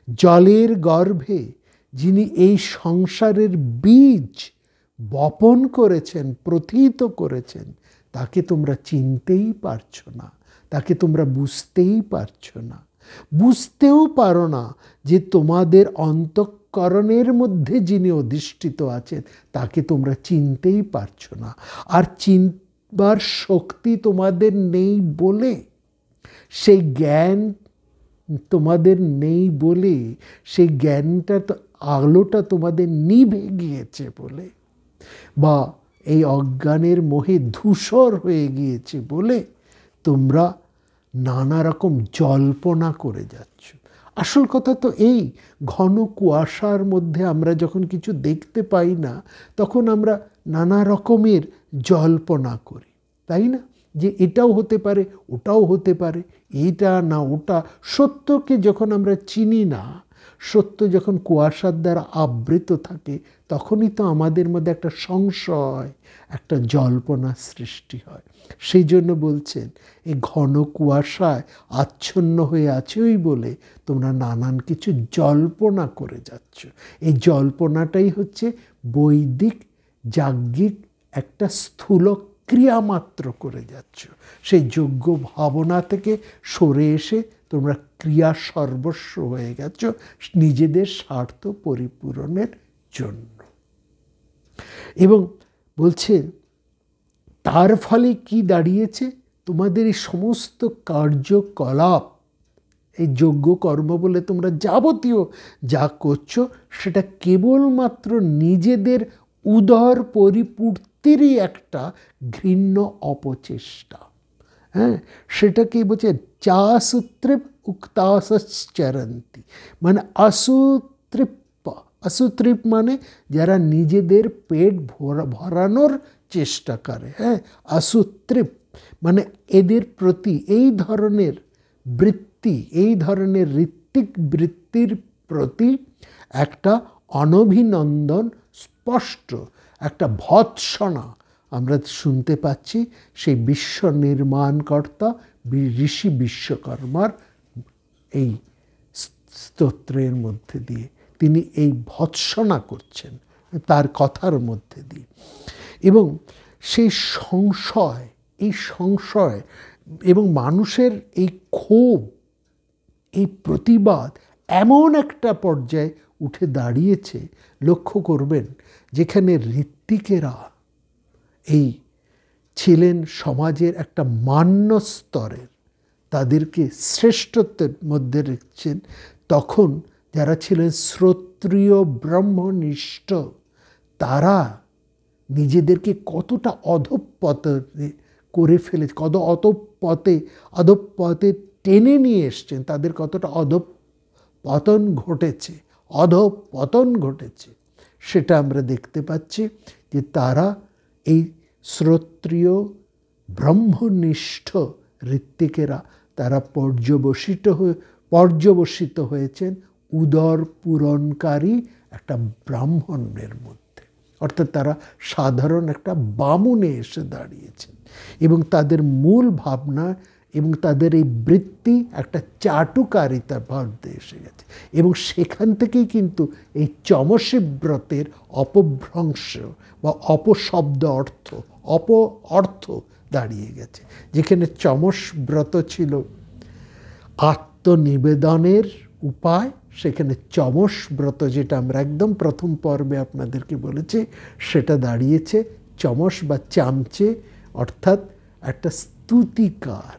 জলের গর্ভে যিনি এই সংসারের বীজ বপন করেছেন, প্রথিত করেছেন, তাকে তোমরা চিনতেই পারছো না, তাকে তোমরা বুঝতেই পারছো না। বুঝতেও পারো না যে তোমাদের অন্তঃকরণের মধ্যে যিনি অধিষ্ঠিত আছেন তাকে তোমরা চিনতেই পারছো না। আর চিনবার শক্তি তোমাদের নেই বলে, সেই জ্ঞান তোমাদের নেই বলে, সেই জ্ঞানটা তো আলোটা তোমাদের নিভে গিয়েছে বলে, বা এই অজ্ঞানের মোহে ধূসর হয়ে গিয়েছে বলে তোমরা নানা রকম জল্পনা করে যাচ্ছ। আসল কথা তো এই, ঘন কুয়াশার মধ্যে আমরা যখন কিছু দেখতে পাই না, তখন আমরা নানা রকমের জল্পনা করি, তাই না? যে এটাও হতে পারে, ওটাও হতে পারে, এইটা না ওটা। সত্যকে যখন আমরা চিনি না, সত্য যখন কুয়াশার দ্বারা আবৃত থাকে, তখনই তো আমাদের মধ্যে একটা সংশয়, একটা জল্পনা সৃষ্টি হয়। সেই জন্য বলছেন, এই ঘন কুয়াশায় আচ্ছন্ন হয়ে আছোই বলে তোমরা নানান কিছু জল্পনা করে যাচ্ছ। এই জল্পনাটাই হচ্ছে বৈদিক যাজ্ঞিক একটা স্থূল ক্রিয়া মাত্র করে যাচ্ছ। সেই যোগ্য ভাবনা থেকে সরে এসে তোমরা ক্রিয়া সর্বস্ব হয়ে গেছ নিজেদের স্বার্থ পরিপূরণের জন্য। এবং বলছে তার ফলে কি দাঁড়িয়েছে, তোমাদের এই সমস্ত কার্যকলাপ, এই যোগ্য কর্ম বলে তোমরা যাবতীয় যা করছো, সেটা কেবলমাত্র নিজেদের উদর পরিপূর্তিরই একটা ঘৃণ্য অপচেষ্টা। হ্যাঁ, সেটাকেই বলছে চাসুতৃপ উক্তাসশ্চরন্তি, মানে আসুতৃপ মানে যারা নিজেদের পেট ভরানোর চেষ্টা করে। হ্যাঁ, আসুতৃপ মানে এদের প্রতি এই ধরনের বৃত্তি, এই ধরনের ঋত্বিক বৃত্তির প্রতি একটা অনভিনন্দন, স্পষ্ট একটা ভৎসনা আমরা শুনতে পাচ্ছি সেই বিশ্ব নির্মাণকর্তা ঋষি বিশ্বকর্মার এই স্তোত্রের মধ্যে দিয়ে। তিনি এই ভৎসনা করছেন তার কথার মধ্যে দিয়ে। এবং সেই সংশয়, এই সংশয় এবং মানুষের এই ক্ষোভ, এই প্রতিবাদ এমন একটা পর্যায়ে উঠে দাঁড়িয়েছে, লক্ষ্য করবেন, যেখানে ঋত্বিকেরা এই ছিলেন সমাজের একটা মান্য স্তরের, তাদেরকে শ্রেষ্ঠত্বের মধ্যে রেখেছেন, তখন যারা ছিলেন শ্রোত্রিয় ব্রহ্মনিষ্ঠ, তারা নিজেদেরকে কতটা অধঃপতনে করে ফেলেছে, কত অধঃপথে টেনে নিয়ে এসছেন, তাদের কতটা অধঃপতন ঘটেছে, সেটা আমরা দেখতে পাচ্ছি। যে তারা এই শ্রোত্রিয় ব্রহ্মনিষ্ঠ ঋত্বিকেরা তারা পর্যবসিত হয়েছেন উদর পূরণকারী একটা ব্রাহ্মণের মধ্যে, অর্থাৎ তারা সাধারণ একটা বামুনে এসে দাঁড়িয়েছেন। এবং তাদের মূল ভাবনা এবং তাদের এই বৃত্তি একটা চাটুকারিতার মধ্যে এসে গেছে। এবং সেখান থেকেই কিন্তু এই চমসী ব্রতের অপভ্রংশ বা অপশব্দ অর্থ দাঁড়িয়ে গেছে। যেখানে চমস ব্রত ছিল আত্মনিবেদনের উপায়, সেখানে চমস ব্রত, যেটা আমরা একদম প্রথম পর্বে আপনাদেরকে বলেছি, সেটা দাঁড়িয়েছে চমস বা চামচে অর্থাৎ একটা স্তুতিকার,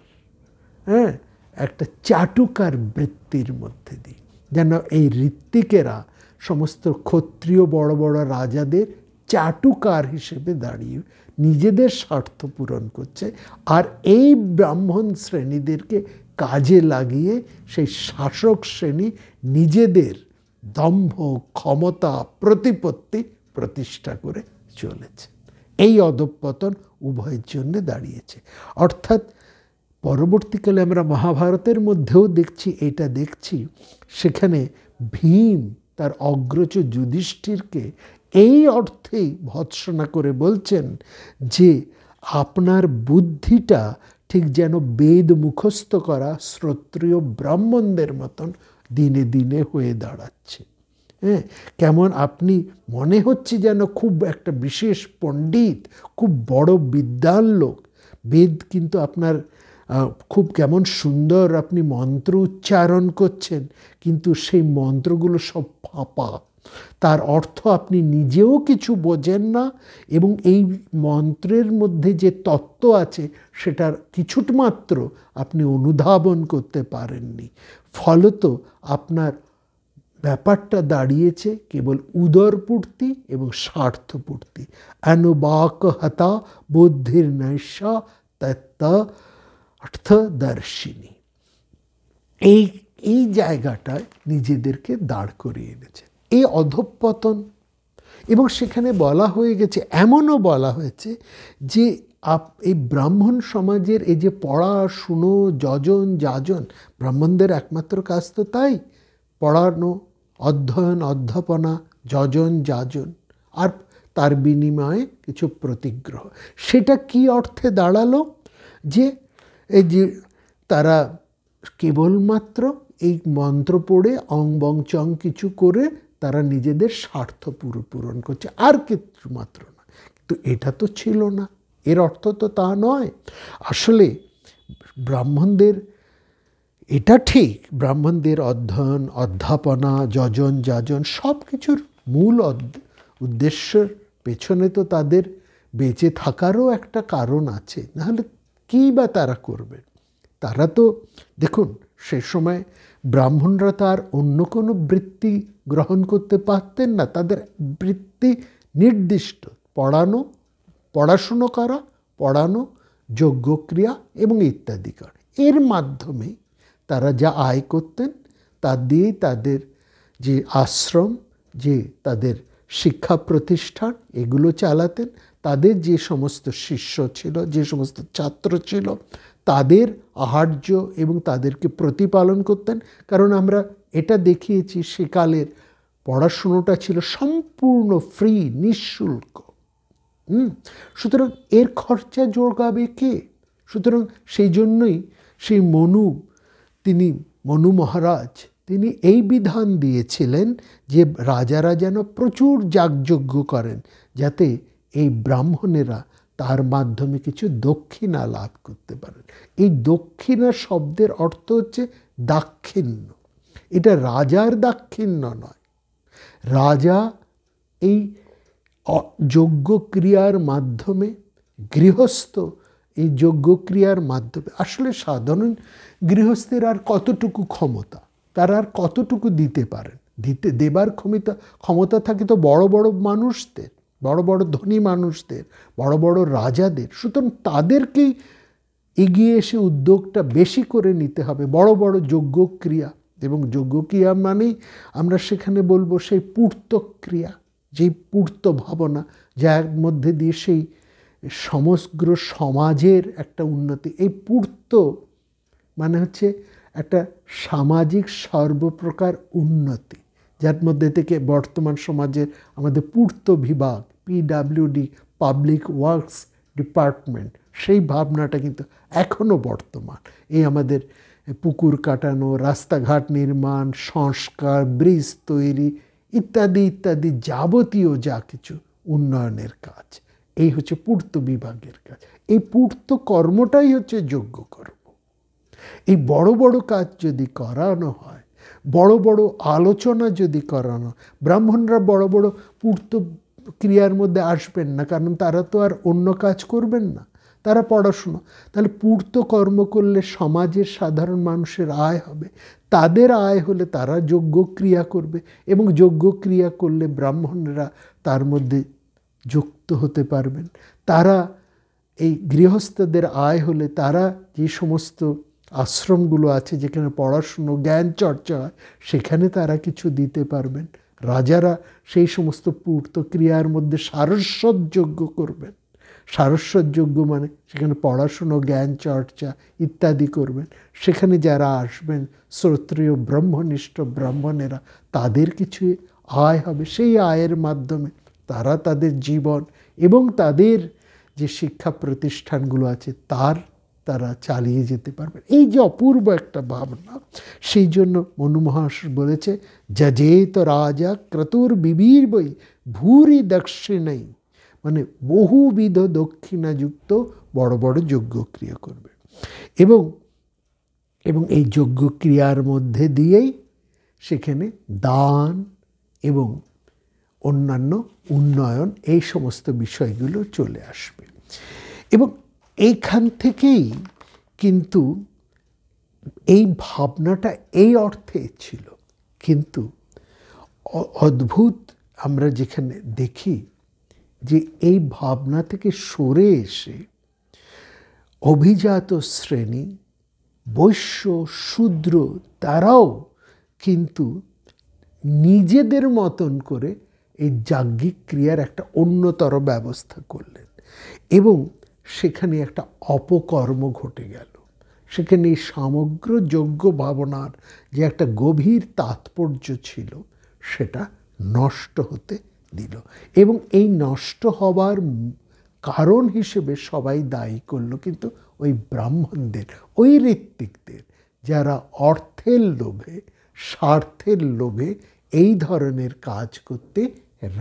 হ্যাঁ, একটা চাটুকার বৃত্তির মধ্যে দিয়ে, যেন এই ঋত্বিকেরা সমস্ত ক্ষত্রিয় বড় বড় রাজাদের চাটুকার হিসেবে দাঁড়িয়ে নিজেদের স্বার্থ পূরণ করছে, আর এই ব্রাহ্মণ শ্রেণীদেরকে কাজে লাগিয়ে সেই শাসক শ্রেণী নিজেদের দম্ভ, ক্ষমতা, প্রতিপত্তি প্রতিষ্ঠা করে চলেছে। এই অধঃপতন উভয়ের জন্য দাঁড়িয়েছে। অর্থাৎ পরবর্তীকালে আমরা মহাভারতের মধ্যেও দেখছি সেখানে ভীম তার অগ্রজ যুধিষ্ঠিরকে এই অর্থেই ভৎসনা করে বলছেন যে আপনার বুদ্ধিটা ঠিক যেন বেদ মুখস্থ করা শ্রোত্রিয় ব্রাহ্মণদের মতন দিনে দিনে হয়ে দাঁড়াচ্ছে। হ্যাঁ, কেমন আপনি মনে হচ্ছে যেন খুব একটা বিশেষ পণ্ডিত, খুব বড় বিদ্যান লোক, বেদ কিন্তু আপনার খুব কেমন সুন্দর আপনি মন্ত্র উচ্চারণ করছেন, কিন্তু সেই মন্ত্রগুলো সব ফাঁপা, তার অর্থ আপনি নিজেও কিছু বোঝেন না, এবং এই মন্ত্রের মধ্যে যে তত্ত্ব আছে সেটার কিছুটা মাত্র আপনি অনুধাবন করতে পারেননি। ফলত আপনার ব্যাপারটা দাঁড়িয়েছে কেবল উদরপূর্তি এবং স্বার্থপূর্তি। অনুবাক হতা বুদ্ধির নৈশা তত্ত্ব অর্থদর্শিনী। এই জায়গাটায় নিজেদেরকে দাঁড় করিয়ে এনেছে এই অধঃপতন। এবং সেখানে বলা হয়ে গেছে, এমনও বলা হয়েছে যে এই ব্রাহ্মণ সমাজের এই যে পড়া, শুনো, যজন, যাজন, ব্রাহ্মণদের একমাত্র কাজ তো তাই, পড়ানো, অধ্যয়ন, অধ্যাপনা, যজন, যাজন, আর তার বিনিময়ে কিছু প্রতিগ্রহ। সেটা কি অর্থে দাঁড়ালো? যে এই যে তারা কেবলমাত্র এই মন্ত্র পড়ে অং বং চং কিছু করে তারা নিজেদের স্বার্থ পূরণ করছে, আর কিছু মাত্র না। কিন্তু এটা তো ছিল না, এর অর্থ তো তা নয়। আসলে ব্রাহ্মণদের, এটা ঠিক, ব্রাহ্মণদের অধ্যয়ন, অধ্যাপনা, যজন, যাজন সব কিছুর মূল উদ্দেশ্যের পেছনে তো তাদের বেঁচে থাকারও একটা কারণ আছে, নাহলে কী বা তারা করবে? তারা তো দেখুন, সে সময় ব্রাহ্মণরা তো আর অন্য কোনো বৃত্তি গ্রহণ করতে পারতেন না। তাদের বৃত্তি নির্দিষ্ট, পড়াশুনো করা, পড়ানো, যজ্ঞক্রিয়া এবং ইত্যাদি করা। এর মাধ্যমে তারা যা আয় করতেন তা দিয়েই তাদের যে আশ্রম, যে তাদের শিক্ষা প্রতিষ্ঠান, এগুলো চালাতেন। তাদের যে সমস্ত শিষ্য ছিল, যে সমস্ত ছাত্র ছিল, তাদের আহার্য এবং তাদেরকে প্রতিপালন করতেন। কারণ আমরা এটা দেখিয়েছি, সেকালের পড়াশুনোটা ছিল সম্পূর্ণ ফ্রি, নিঃশুল্ক। সুতরাং এর খরচা যোগাবে কে? সুতরাং সেই জন্যই সেই মনু মহারাজ তিনি এই বিধান দিয়েছিলেন যে রাজারা যেন প্রচুর যাগযজ্ঞ করেন, যাতে এই ব্রাহ্মণেরা তার মাধ্যমে কিছু দক্ষিণা লাভ করতে পারেন। এই দক্ষিণা শব্দের অর্থ হচ্ছে দাক্ষিণ্য। এটা রাজার দাক্ষিণ্য নয়। রাজা এই যজ্ঞক্রিয়ার মাধ্যমে, গৃহস্থ এই যজ্ঞক্রিয়ার মাধ্যমে, আসলে সাধারণ গৃহস্থের আর কতটুকু ক্ষমতা, তারা আর কতটুকু দিতে পারেন? দেবার ক্ষমতা থাকে তো বড় বড় মানুষদের, বড় বড় ধনী মানুষদের, বড় বড় রাজাদের। সুতরাং তাদেরকেই এগিয়ে এসে উদ্যোগটা বেশি করে নিতে হবে। বড় বড় যজ্ঞক্রিয়া, এবং যজ্ঞক্রিয়া মানেই আমরা সেখানে বলবো সেই পূর্তক্রিয়া, যেই পূর্ত ভাবনা, যার মধ্যে দিয়ে সেই সমগ্র সমাজের একটা উন্নতি। এই পূর্ত মানে হচ্ছে একটা সামাজিক সর্বপ্রকার উন্নতি, যার মধ্যে থেকে বর্তমান সমাজের আমাদের পূর্ত বিভাগ, PWD, পাবলিক ওয়ার্কস ডিপার্টমেন্ট, সেই ভাবনাটা কিন্তু এখনও বর্তমান। এই আমাদের পুকুর কাটানো, রাস্তাঘাট নির্মাণ, সংস্কার, ব্রিজ তৈরি ইত্যাদি ইত্যাদি যাবতীয় যা কিছু উন্নয়নের কাজ, এই হচ্ছে পূর্ত বিভাগের কাজ। এই পূর্ত কর্মটাই হচ্ছে যোগ্য কর্ম। এই বড় বড় কাজ যদি করানো হয়, বড় বড় আলোচনা যদি করানো, ব্রাহ্মণরা বড় বড় পূর্ত ক্রিয়ার মধ্যে আসবেন না, কারণ তারা তো আর অন্য কাজ করবেন না। তারা পড়াশুনো। তাহলে পূর্ত কর্ম করলে সমাজের সাধারণ মানুষের আয় হবে, তাদের আয় হলে তারা যজ্ঞ ক্রিয়া করবে, এবং যজ্ঞ ক্রিয়া করলে ব্রাহ্মণরা তার মধ্যে যুক্ত হতে পারবেন। তারা এই গৃহস্থদের আয় হলে তারা যে সমস্ত আশ্রমগুলো আছে যেখানে পড়াশুনো জ্ঞান চর্চা হয় সেখানে তারা কিছু দিতে পারবেন। রাজারা সেই সমস্ত পূর্ত ক্রিয়ার মধ্যে সারস্বত যজ্ঞ করবেন। সারস্বত যজ্ঞ মানে সেখানে পড়াশুনো জ্ঞান চর্চা ইত্যাদি করবেন। সেখানে যারা আসবেন শ্রোত্রিয় ব্রহ্মনিষ্ঠ ব্রাহ্মণেরা, তাদের কিছু আয় হবে। সেই আয়ের মাধ্যমে তারা তাদের জীবন এবং তাদের যে শিক্ষা প্রতিষ্ঠানগুলো আছে তারা চালিয়ে যেতে পারবেন। এই যে অপূর্ব একটা ভাবনা, সেই জন্য মনু মহাশয় বলেছে, যজেত রাজা ক্রতুর বিবীর বই ভূরি দক্ষিণাই, মানে বহুবিধ দক্ষিণাযুক্ত বড় বড় যজ্ঞক্রিয়া করবে। এবং এই যজ্ঞক্রিয়ার মধ্যে দিয়েই সেখানে দান এবং অন্যান্য উন্নয়ন এই সমস্ত বিষয়গুলো চলে আসবে। এবং এইখান থেকেই কিন্তু এই ভাবনাটা এই অর্থে ছিল। কিন্তু অদ্ভুত আমরা যেখানে দেখি যে এই ভাবনা থেকে সরে এসে অভিজাত শ্রেণী, বৈশ্য, শূদ্র, তারাও কিন্তু নিজেদের মতন করে এই যাজ্ঞিক ক্রিয়ার একটা অন্যতর ব্যবস্থা করলেন, এবং সেখানে একটা অপকর্ম ঘটে গেল। সেখানে এই সমগ্র যজ্ঞ ভাবনার যে একটা গভীর তাৎপর্য ছিল সেটা নষ্ট হতে দিল। এবং এই নষ্ট হবার কারণ হিসেবে সবাই দায়ী করলো কিন্তু ওই ব্রাহ্মণদের, ওই ঋত্বিকদের, যারা অর্থের লোভে, স্বার্থের লোভে এই ধরনের কাজ করতে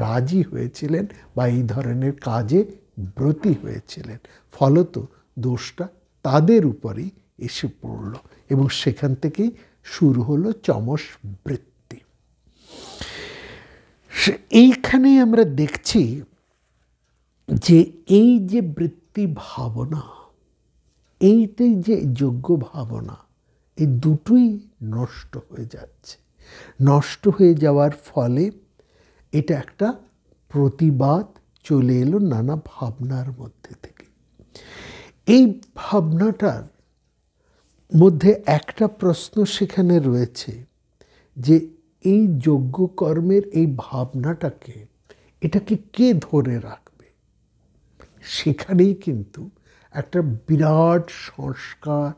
রাজি হয়েছিলেন বা এই ধরনের কাজে ব্রতী হয়েছিলেন। ফলত দোষটা তাদের উপরেই এসে পড়ল, এবং সেখান থেকেই শুরু হলো চমস বৃত্তি। এইখানে আমরা দেখছি যে এই যে বৃত্তি ভাবনা, এইটাই যে যোগ্য ভাবনা, এই দুটোই নষ্ট হয়ে যাচ্ছে। নষ্ট হয়ে যাওয়ার ফলে এটা একটা প্রতিবাদ চলে এলো নানা ভাবনার মধ্যে থেকে। এই ভাবনাটার মধ্যে একটা প্রশ্ন সেখানে রয়েছে যে এই যজ্ঞকর্মের এই ভাবনাটাকে, এটাকে কে ধরে রাখবে? সেখানেই কিন্তু একটা বিরাট সংস্কার,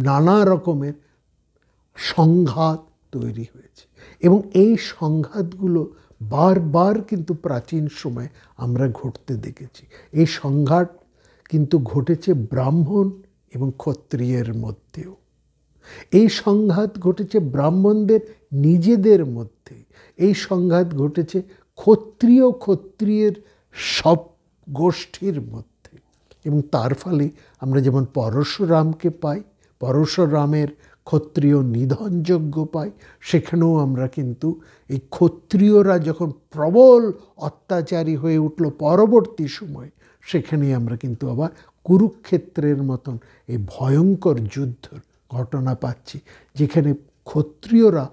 নানা রকমের সংঘাত তৈরি হয়েছে। এবং এই সংঘাতগুলো বারবার কিন্তু প্রাচীন সময়ে আমরা ঘটতে দেখেছি। এই সংঘাত কিন্তু ঘটেছে ব্রাহ্মণ এবং ক্ষত্রিয়ের মধ্যেও। এই সংঘাত ঘটেছে ব্রাহ্মণদের নিজেদের মধ্যে, এই সংঘাত ঘটেছে ক্ষত্রিয়ের সব গোষ্ঠীর মধ্যে। এবং তার ফলে আমরা যেমন পরশুরামকে পাই, পরশুরামের ক্ষত্রিয় নিধনযজ্ঞ পাই, সেখানেও আমরা কিন্তু এই ক্ষত্রিয়রা যখন প্রবল অত্যাচারী হয়ে উঠল পরবর্তী সময়, সেখানে আমরা কিন্তু আবার কুরুক্ষেত্রের মতন এই ভয়ঙ্কর যুদ্ধের ঘটনা পাচ্ছি, যেখানে ক্ষত্রিয়রা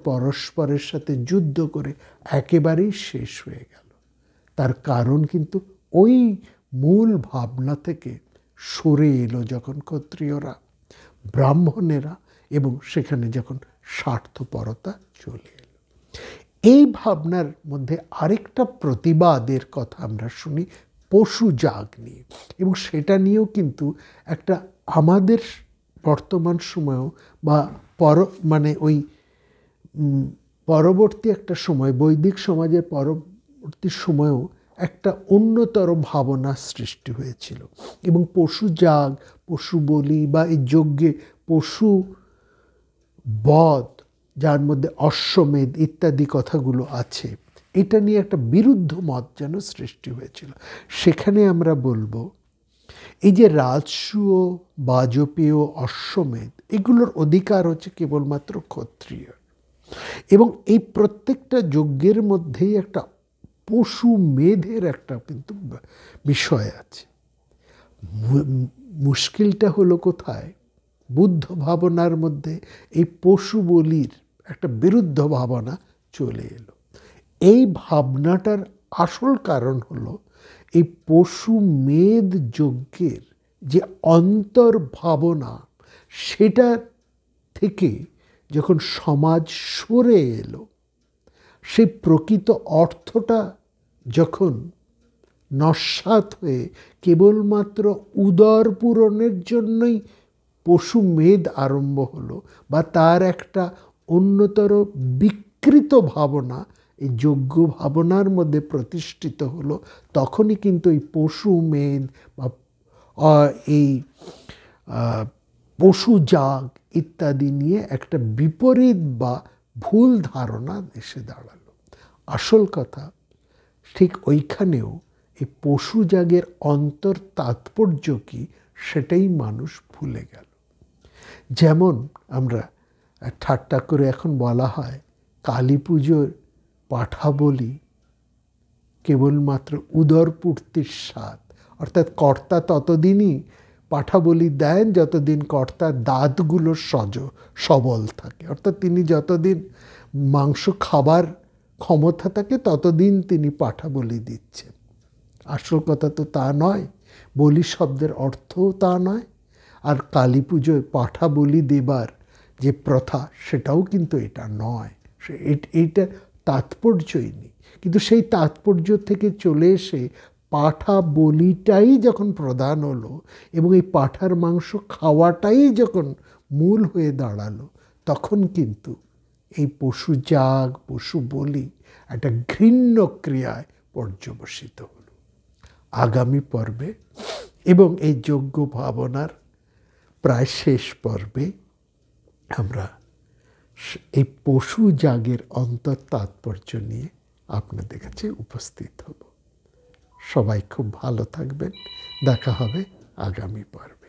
পরস্পরের সাথে যুদ্ধ করে একেবারেই শেষ হয়ে গেল। তার কারণ কিন্তু ওই মূল ভাবনা থেকে সরে এলো যখন ক্ষত্রিয়রা, ব্রাহ্মণেরা, এবং সেখানে যখন স্বার্থপরতা চলে এলো। এই ভাবনার মধ্যে আরেকটা প্রতিবাদের কথা আমরা শুনি পশু যাগ নিয়ে, এবং সেটা নিয়েও কিন্তু একটা আমাদের বর্তমান সময়েও বা ওই পরবর্তী একটা সময়, বৈদিক সমাজের পরবর্তী সময়েও একটা অন্যতর ভাবনা সৃষ্টি হয়েছিল। এবং পশু যাগ, পশু বলি বা এই যজ্ঞে পশু বধ, যার মধ্যে অশ্বমেধ ইত্যাদি কথাগুলো আছে, এটা নিয়ে একটা বিরুদ্ধ মত যেন সৃষ্টি হয়েছিল। সেখানে আমরা বলবো এই যে রাজসূয়, বাজপেয়, অশ্বমেধ, এগুলোর অধিকার হচ্ছে কেবলমাত্র ক্ষত্রিয়। এবং এই প্রত্যেকটা যজ্ঞের মধ্যেই একটা পশু মেধের একটা কিন্তু বিষয় আছে। মুশকিলটা হলো কোথায়? বুদ্ধ ভাবনার মধ্যে এই পশু বলির একটা বিরুদ্ধ ভাবনা চলে এলো। এই ভাবনাটার আসল কারণ হলো এই পশু মেদ যজ্ঞের যে অন্তর্ভাবনা, সেটা থেকে যখন সমাজ সরে এলো, সেই প্রকৃত অর্থটা যখন নস্যাৎ হয়ে কেবলমাত্র উদর পূরণের জন্যই পশু মেদ আরম্ভ হলো, বা তার একটা অন্যতর বিকৃত ভাবনা এই যজ্ঞ ভাবনার মধ্যে প্রতিষ্ঠিত হলো, তখনই কিন্তু এই পশু মেদ বা এই পশু জাগ ইত্যাদি নিয়ে একটা বিপরীত বা ভুল ধারণা এসে দাঁড়ালো। আসল কথা ঠিক ওইখানেও এই পশু জাগের অন্তর তাৎপর্য কি, সেটাই মানুষ ভুলে গেল। যেমন আমরা ঠাট্টা করে এখন বলা হয় কালী পুজোর পাঠা বলি কেবলমাত্র উদরপূর্তির স্বাদ, অর্থাৎ কর্তা ততদিনই পাঠা বলি দেন যতদিন কর্তার দাঁতগুলো সবল থাকে, অর্থাৎ তিনি যতদিন মাংস খাবার ক্ষমতা থাকে ততদিন তিনি পাঠা বলি দিচ্ছেন। আসল কথা তো তা নয়, বলি শব্দের অর্থও তা নয়। আর কালী পুজোয় পাঠা বলি দেবার যে প্রথা, সেটাও কিন্তু এটা নয়, এইটা তাৎপর্যই নেই। কিন্তু সেই তাৎপর্য থেকে চলে এসে পাঠা বলিটাই যখন প্রধান হলো এবং এই পাঠার মাংস খাওয়াটাই যখন মূল হয়ে দাঁড়ালো, তখন কিন্তু এই পশু জাগ, পশু বলি একটা ঘৃণ্য ক্রিয়ায় পর্যবসিত হলো। আগামী পর্বে এবং এই যজ্ঞ ভাবনার প্রায় শেষ পর্বে আমরা এই পশু জাগের অন্তর তাৎপর্য নিয়ে আপনাদের কাছে উপস্থিত হব। সবাই খুব ভালো থাকবেন। দেখা হবে আগামী পর্বে।